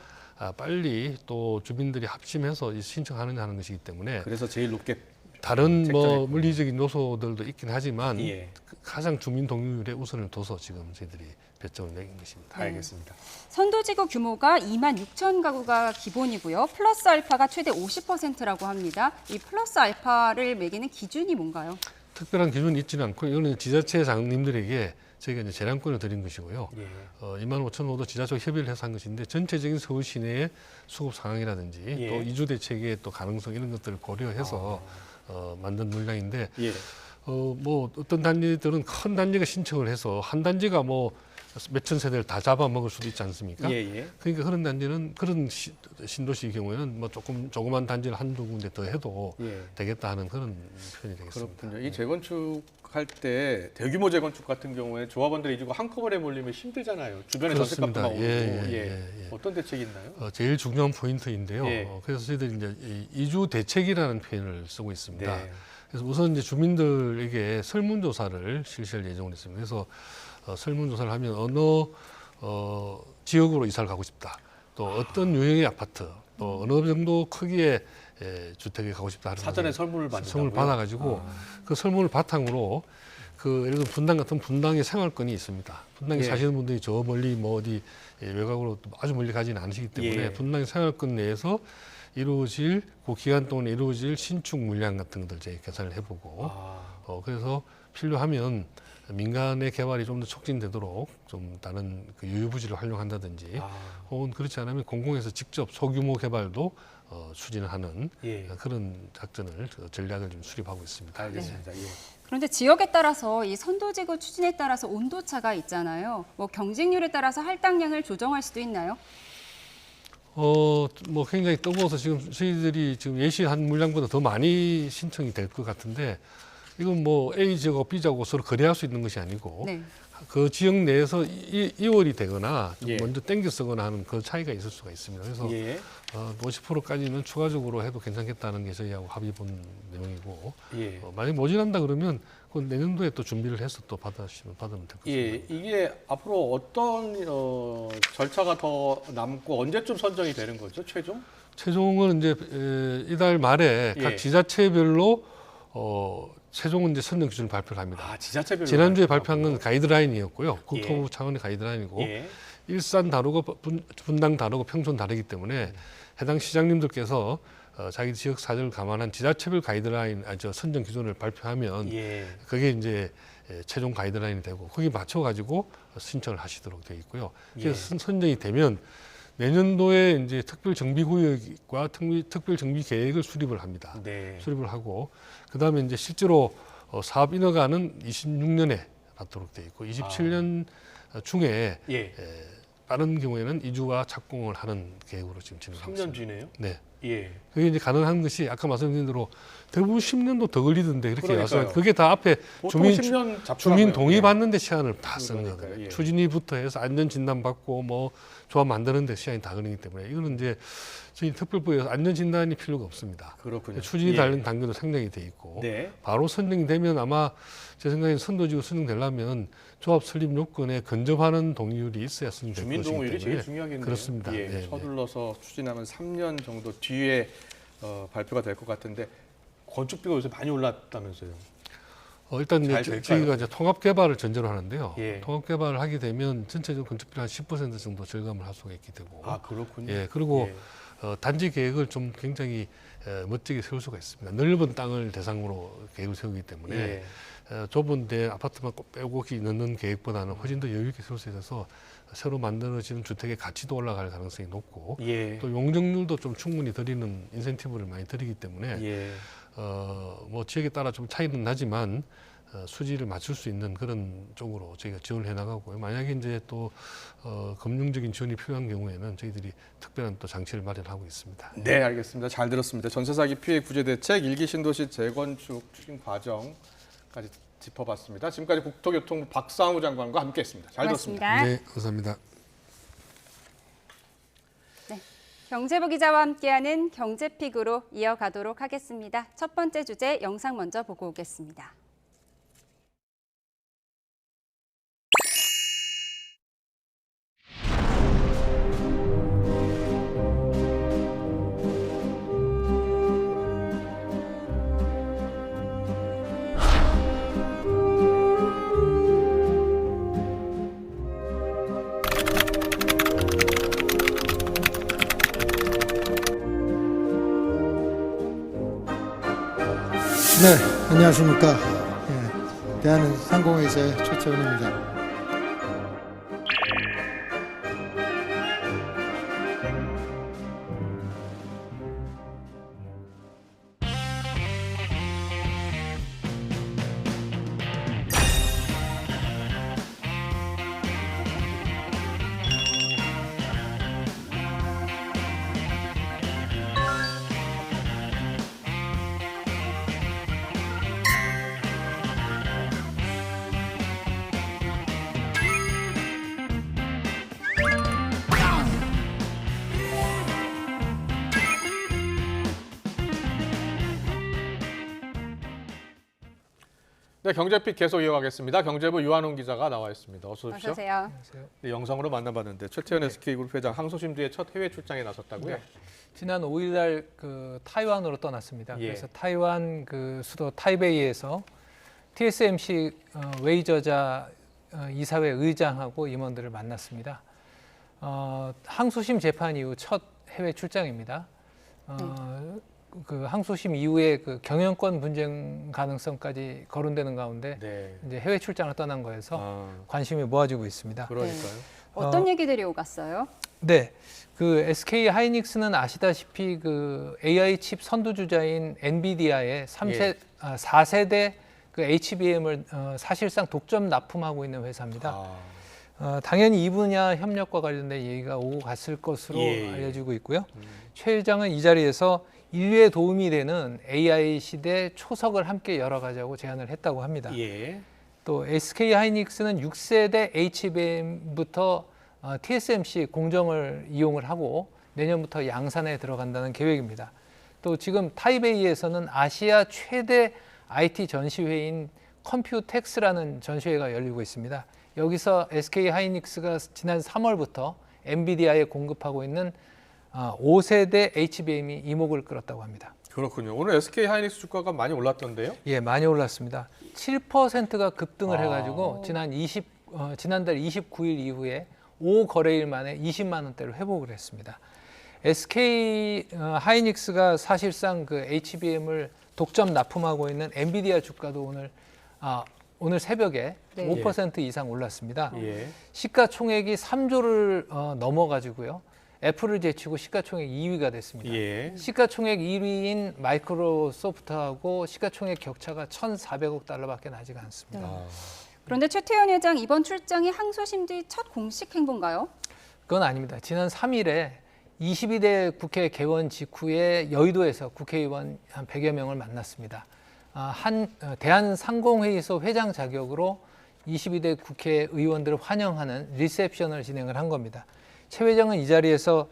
빨리 또 주민들이 합심해서 신청하느냐 하는 것이기 때문에. 그래서 제일 높게 다른 뭐 물리적인 요소들도 있긴 하지만 예. 가장 주민 동의율에 우선을 둬서 지금 저희들이 배점을 매긴 것입니다. 알겠습니다. 선도지구 규모가 2만 6천 가구가 기본이고요. 플러스 알파가 최대 50%라고 합니다. 이 플러스 알파를 매기는 기준이 뭔가요? 특별한 기준이 있지는 않고 이거는 지자체장님들에게 저희가 이제 재량권을 드린 것이고요. 2만 5천 호도 지자체와 협의를 해서 한 것인데 전체적인 서울 시내의 수급 상황이라든지 또 이주 대책의 또 가능성 이런 것들을 고려해서 만든 물량인데 뭐 어떤 단지들은 큰 단지가 신청을 해서 한 단지가 뭐 몇천 세대를 다 잡아먹을 수도 있지 않습니까? 그러니까 그런 단지는 그런 신도시의 경우에는 뭐 조그만 단지를 한두 군데 더 해도 되겠다 하는 그런 표현이 되겠습니다. 그렇군요. 이 재건축할 때 대규모 재건축 같은 경우에 조합원들이 이주가 한꺼번에 몰리면 힘들잖아요. 주변에 전세값도 나오고. 어떤 대책이 있나요? 제일 중요한 포인트인데요. 그래서 저희들이 이제 이주 대책이라는 표현을 쓰고 있습니다. 그래서 우선 이제 주민들에게 설문조사를 실시할 예정으로 있습니다. 그래서 설문조사를 하면 어느 지역으로 이사를 가고 싶다. 또 어떤 유형의 아파트, 또 어느 정도 크기의 주택에 가고 싶다 하는 사전에 설문을 받아가지고 그 설문을 바탕으로 그 예를 들어 분당 같은 분당의 생활권이 있습니다. 분당에 사시는 분들이 저 멀리 뭐 어디 외곽으로 아주 멀리 가지는 않으시기 때문에 분당의 생활권 내에서 이루어질 그 기간 동안 이루어질 신축 물량 같은 것들 저희 계산을 해보고 그래서 필요하면 민간의 개발이 좀 더 촉진되도록 좀 다른 그 유휴부지를 활용한다든지 혹은 그렇지 않으면 공공에서 직접 소규모 개발도 추진을 하는 그런 작전을 전략을 좀 수립하고 있습니다. 알겠습니다. 그런데 지역에 따라서 이 선도지구 추진에 따라서 온도차가 있잖아요. 뭐 경쟁률에 따라서 할당량을 조정할 수도 있나요? 뭐 굉장히 뜨거워서 지금 저희들이 지금 예시한 물량보다 더 많이 신청이 될 것 같은데 이건 뭐 A 지역하고 B 지역하고 서로 거래할 수 있는 것이 아니고 그 지역 내에서 이월이 되거나 좀 먼저 땡겨 쓰거나 하는 그 차이가 있을 수가 있습니다. 그래서 50%까지는 추가적으로 해도 괜찮겠다는 게 저희하고 합의 본 내용이고 만약 모자란다 그러면 그 내년도에 또 준비를 해서 또 받으면 될 것입니다. 이게 앞으로 어떤 절차가 더 남고 언제쯤 선정이 되는 거죠, 최종? 최종은 이제 이달 말에 각 지자체별로 최종은 이제 선정 기준을 발표를 합니다. 지자체별로 지난주에 발표한 건 가이드라인이었고요. 국토부 차원의 가이드라인이고 일산 다르고 분당 다르고 평촌 다르기 때문에 해당 시장님들께서 자기 지역 사정을 감안한 지자체별 가이드라인, 선정 기준을 발표하면 그게 이제 최종 가이드라인이 되고 거기에 맞춰가지고 신청을 하시도록 되어 있고요. 그래서 선정이 되면 내년도에 이제 특별정비구역과 특별정비계획을 수립을 합니다. 수립을 하고 그다음에 이제 실제로 사업 인허가는 26년에 받도록 되어 있고 27년 중에 빠른 경우에는 이주와 착공을 하는 계획으로 지금 진행하고 있습니다. 3년 뒤네요? 네. 그게 이제 가능한 것이 아까 말씀드린 대로 대부분 10년도 더 걸리던데 그렇게 와서 그게 다 앞에 주민 동의 받는데 시간을 다 쓰는 거예요. 추진위부터 해서 안전 진단 받고 뭐 조합 만드는데 시간이 다 걸리기 때문에 이거는 이제 저희 특별부에서 안전 진단이 필요가 없습니다. 그렇군요. 추진이 다른 단계도 생략이 돼 있고 바로 선정이 되면 아마 제 생각엔 선도지구 선정되려면 조합 설립 요건에 근접하는 동의율이 있어야 선정될 것이기 때문에 주민 동의율이 제일 중요하겠네요. 그렇습니다. 서둘러서 추진하면 3년 정도 뒤에 발표가 될 것 같은데 건축비가 요새 많이 올랐다면서요? 일단 저희가 이제 통합 개발을 전제로 하는데요. 통합 개발을 하게 되면 전체적 건축비 한 10% 정도 절감을 할 수가 있게 되고. 그렇군요. 그리고 단지 계획을 좀 굉장히 멋지게 세울 수가 있습니다. 넓은 땅을 대상으로 계획을 세우기 때문에 좁은 데 아파트만 꼭 빼곡히 넣는 계획보다는 훨씬 더 여유 있게 세울 수 있어서 새로 만들어지는 주택의 가치도 올라갈 가능성이 높고 또 용적률도 좀 충분히 드리는 인센티브를 많이 드리기 때문에 뭐 지역에 따라 좀 차이는 나지만 수지를 맞출 수 있는 그런 쪽으로 저희가 지원을 해나가고요. 만약에 이제 또 금융적인 지원이 필요한 경우에는 저희들이 특별한 또 장치를 마련하고 있습니다. 네, 알겠습니다. 잘 들었습니다. 전세 사기 피해 구제 대책 1기 신도시 재건축 추진 과정까지 짚어봤습니다. 지금까지 국토교통부 박상우 장관과 함께했습니다. 잘 들었습니다. 네, 감사합니다. 네, 경제부 기자와 함께하는 경제픽으로 이어가도록 하겠습니다. 첫 번째 주제 영상 먼저 보고 오겠습니다. 네, 안녕하십니까. 예, 대한상공회사의 최태원입니다. 네, 경제픽 계속 이어가겠습니다. 경제부 유한홍 기자가 나와 있습니다. 어서 오십시오. 어서 오세요. 네, 영상으로 만나봤는데 최태원 SK그룹 회장 항소심 뒤에 첫 해외 출장에 나섰다고요? 네. 지난 5일날 그 타이완으로 떠났습니다. 예. 그래서 타이완 그 수도 타이베이에서 TSMC 웨이저자 이사회 의장하고 임원들을 만났습니다. 항소심 재판 이후 첫 해외 출장입니다. 그 항소심 이후에 그 경영권 분쟁 가능성까지 거론되는 가운데 이제 해외 출장을 떠난 거에서 관심이 모아지고 있습니다. 그러니까요. 어떤 얘기들이 오갔어요? 네, 그 SK 하이닉스는 아시다시피 그 AI 칩 선두주자인 엔비디아의 4세대 그 HBM을 사실상 독점 납품하고 있는 회사입니다. 당연히 이 분야 협력과 관련된 얘기가 오고 갔을 것으로 알려지고 있고요. 최 회장은 이 자리에서 인류에 도움이 되는 AI 시대 초석을 함께 열어가자고 제안을 했다고 합니다. 또 SK 하이닉스는 6세대 HBM부터 TSMC 공정을 이용을 하고 내년부터 양산에 들어간다는 계획입니다. 또 지금 타이베이에서는 아시아 최대 IT 전시회인 컴퓨텍스라는 전시회가 열리고 있습니다. 여기서 SK 하이닉스가 지난 3월부터 엔비디아에 공급하고 있는 5세대 HBM이 이목을 끌었다고 합니다. 그렇군요. 오늘 SK 하이닉스 주가가 많이 올랐던데요? 예, 많이 올랐습니다. 7%가 급등을 해가지고 지난달 29일 이후에 5거래일 만에 20만 원대로 회복을 했습니다. SK 하이닉스가 사실상 그 HBM을 독점 납품하고 있는 엔비디아 주가도 오늘 새벽에 5% 이상 올랐습니다. 시가총액이 3조를 넘어가지고요. 애플을 제치고 시가총액 2위가 됐습니다. 시가총액 1위인 마이크로소프트하고 시가총액 격차가 1,400억 달러밖에 나지가 않습니다. 그런데 최태원 회장 이번 출장이 항소심 뒤 첫 공식 행보인가요? 그건 아닙니다. 지난 3일에 22대 국회 개원 직후에 여의도에서 국회의원 한 100여 명을 만났습니다. 대한상공회의소 회장 자격으로 22대 국회의원들을 환영하는 리셉션을 진행을 한 겁니다. 최 회장은 이 자리에서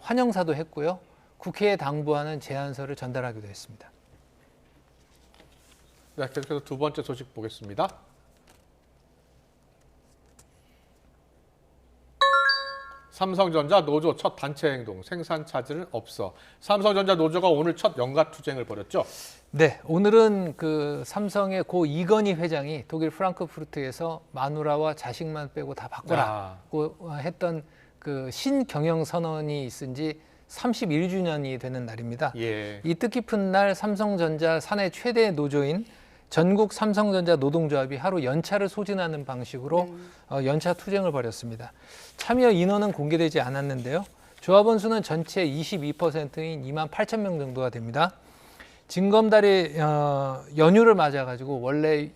환영사도 했고요. 국회에 당부하는 제안서를 전달하기도 했습니다. 네, 계속해서 두 번째 소식 보겠습니다. 삼성전자 노조 첫 단체 행동, 생산 차질은 없어. 삼성전자 노조가 오늘 첫 연가 투쟁을 벌였죠? 네, 오늘은 그 삼성의 고 이건희 회장이 독일 프랑크푸르트에서 마누라와 자식만 빼고 다 바꿔라고 했던 그 신경영 선언이 있은 지 31주년이 되는 날입니다. 이 뜻깊은 날 삼성전자 사내 최대 노조인 전국 삼성전자 노동조합이 하루 연차를 소진하는 방식으로 연차 투쟁을 벌였습니다. 참여 인원은 공개되지 않았는데요. 조합원 수는 전체 22%인 28,000명 정도가 됩니다. 징검다리 연휴를 맞아가지고 원래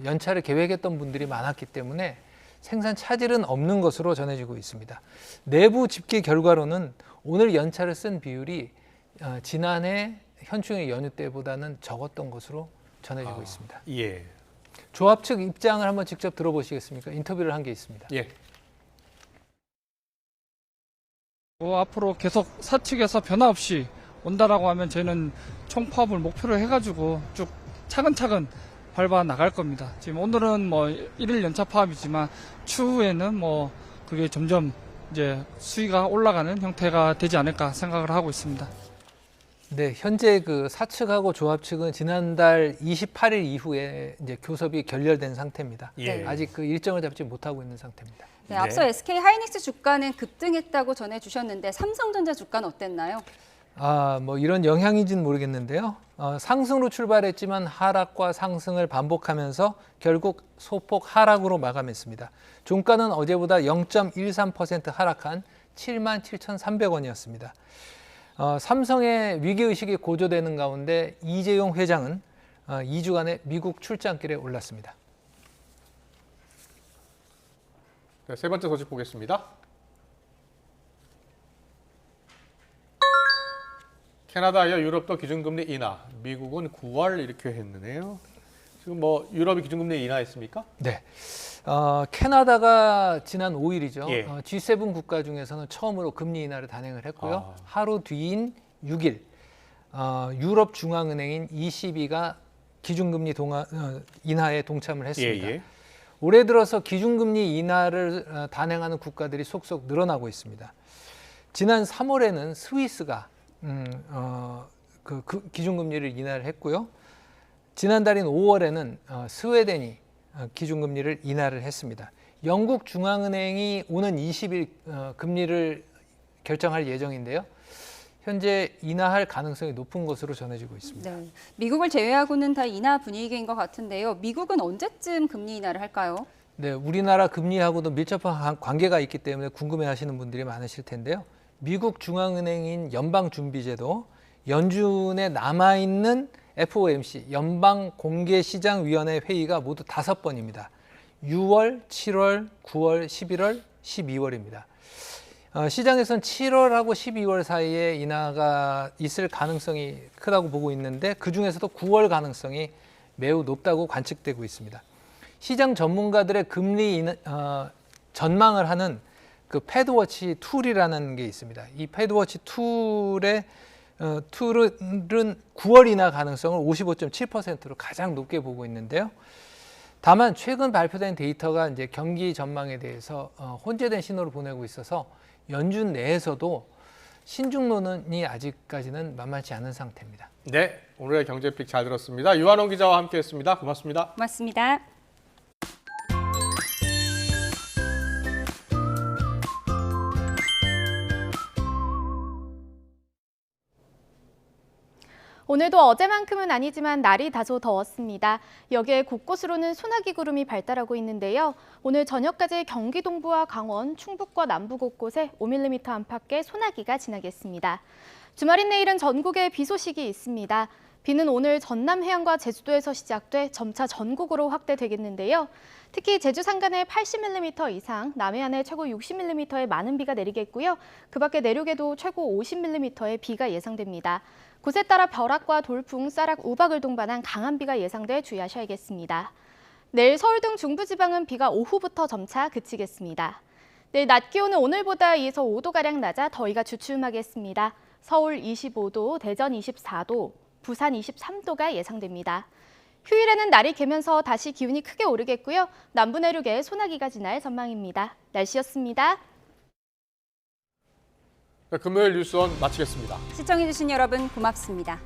연차를 계획했던 분들이 많았기 때문에 생산 차질은 없는 것으로 전해지고 있습니다. 내부 집계 결과로는 오늘 연차를 쓴 비율이 지난해 현충일 연휴 때보다는 적었던 것으로 전해지고 있습니다. 조합 측 입장을 한번 직접 들어보시겠습니까? 인터뷰를 한 게 있습니다. 앞으로 계속 사측에서 변화 없이 온다라고 하면 저희는 총파업을 목표로 해가지고 쭉 차근차근 밟아 나갈 겁니다. 지금 오늘은 뭐 1일 연차 파업이지만 추후에는 뭐 그게 점점 이제 수위가 올라가는 형태가 되지 않을까 생각을 하고 있습니다. 네, 현재 그 사측하고 조합 측은 지난달 28일 이후에 이제 교섭이 결렬된 상태입니다. 아직 그 일정을 잡지 못하고 있는 상태입니다. 네, 앞서 SK 하이닉스 주가는 급등했다고 전해주셨는데 삼성전자 주가는 어땠나요? 뭐 이런 영향인지는 모르겠는데요. 상승으로 출발했지만 하락과 상승을 반복하면서 결국 소폭 하락으로 마감했습니다. 종가는 어제보다 0.13% 하락한 77,300원이었습니다. 삼성의 위기의식이 고조되는 가운데 이재용 회장은 2주간의 미국 출장길에 올랐습니다. 네, 세 번째 소식 보겠습니다. 캐나다와 유럽도 기준금리 인하, 미국은 9월 이렇게 했는데요. 지금 뭐 유럽이 기준금리 인하했습니까? 네. 캐나다가 지난 5일이죠. 예. G7 국가 중에서는 처음으로 금리 인하를 단행을 했고요. 하루 뒤인 6일 유럽 중앙은행인 ECB가 기준금리 인하에 동참을 했습니다. 예. 올해 들어서 기준금리 인하를 단행하는 국가들이 속속 늘어나고 있습니다. 지난 3월에는 스위스가 그 기준금리를 인하를 했고요. 지난달인 5월에는 스웨덴이 기준금리를 인하를 했습니다. 영국 중앙은행이 오는 20일 금리를 결정할 예정인데요. 현재 인하할 가능성이 높은 것으로 전해지고 있습니다. 네, 미국을 제외하고는 다 인하 분위기인 것 같은데요. 미국은 언제쯤 금리 인하를 할까요? 네, 우리나라 금리하고도 밀접한 관계가 있기 때문에 궁금해하시는 분들이 많으실 텐데요. 미국 중앙은행인 연방준비제도, 연준에 남아있는 FOMC, 연방공개시장위원회 회의가 모두 5번입니다. 6월, 7월, 9월, 11월, 12월입니다. 시장에서는 7월하고 12월 사이에 인하가 있을 가능성이 크다고 보고 있는데 그중에서도 9월 가능성이 매우 높다고 관측되고 있습니다. 시장 전문가들의 금리 전망을 하는 그 패드워치 툴이라는 게 있습니다. 이 패드워치 툴은 9월 인하 가능성을 55.7%로 가장 높게 보고 있는데요. 다만 최근 발표된 데이터가 이제 경기 전망에 대해서 혼재된 신호를 보내고 있어서 연준 내에서도 신중론이 아직까지는 만만치 않은 상태입니다. 네, 오늘의 경제픽 잘 들었습니다. 유한홍 기자와 함께했습니다. 고맙습니다. 고맙습니다. 오늘도 어제만큼은 아니지만 날이 다소 더웠습니다. 여기에 곳곳으로는 소나기 구름이 발달하고 있는데요. 오늘 저녁까지 경기 동부와 강원, 충북과 남부 곳곳에 5mm 안팎의 소나기가 지나겠습니다. 주말인 내일은 전국에 비 소식이 있습니다. 비는 오늘 전남 해안과 제주도에서 시작돼 점차 전국으로 확대되겠는데요. 특히 제주 산간에 80mm 이상, 남해안에 최고 60mm의 많은 비가 내리겠고요. 그 밖에 내륙에도 최고 50mm의 비가 예상됩니다. 곳에 따라 벼락과 돌풍, 쌀락, 우박을 동반한 강한 비가 예상돼 주의하셔야겠습니다. 내일 서울 등 중부지방은 비가 오후부터 점차 그치겠습니다. 내일 낮 기온은 오늘보다 2에서 5도가량 낮아 더위가 주춤하겠습니다. 서울 25도, 대전 24도, 부산 23도가 예상됩니다. 휴일에는 날이 개면서 다시 기온이 크게 오르겠고요. 남부 내륙에 소나기가 지날 전망입니다. 날씨였습니다. 네, 금요일 뉴스원 마치겠습니다. 시청해주신 여러분 고맙습니다.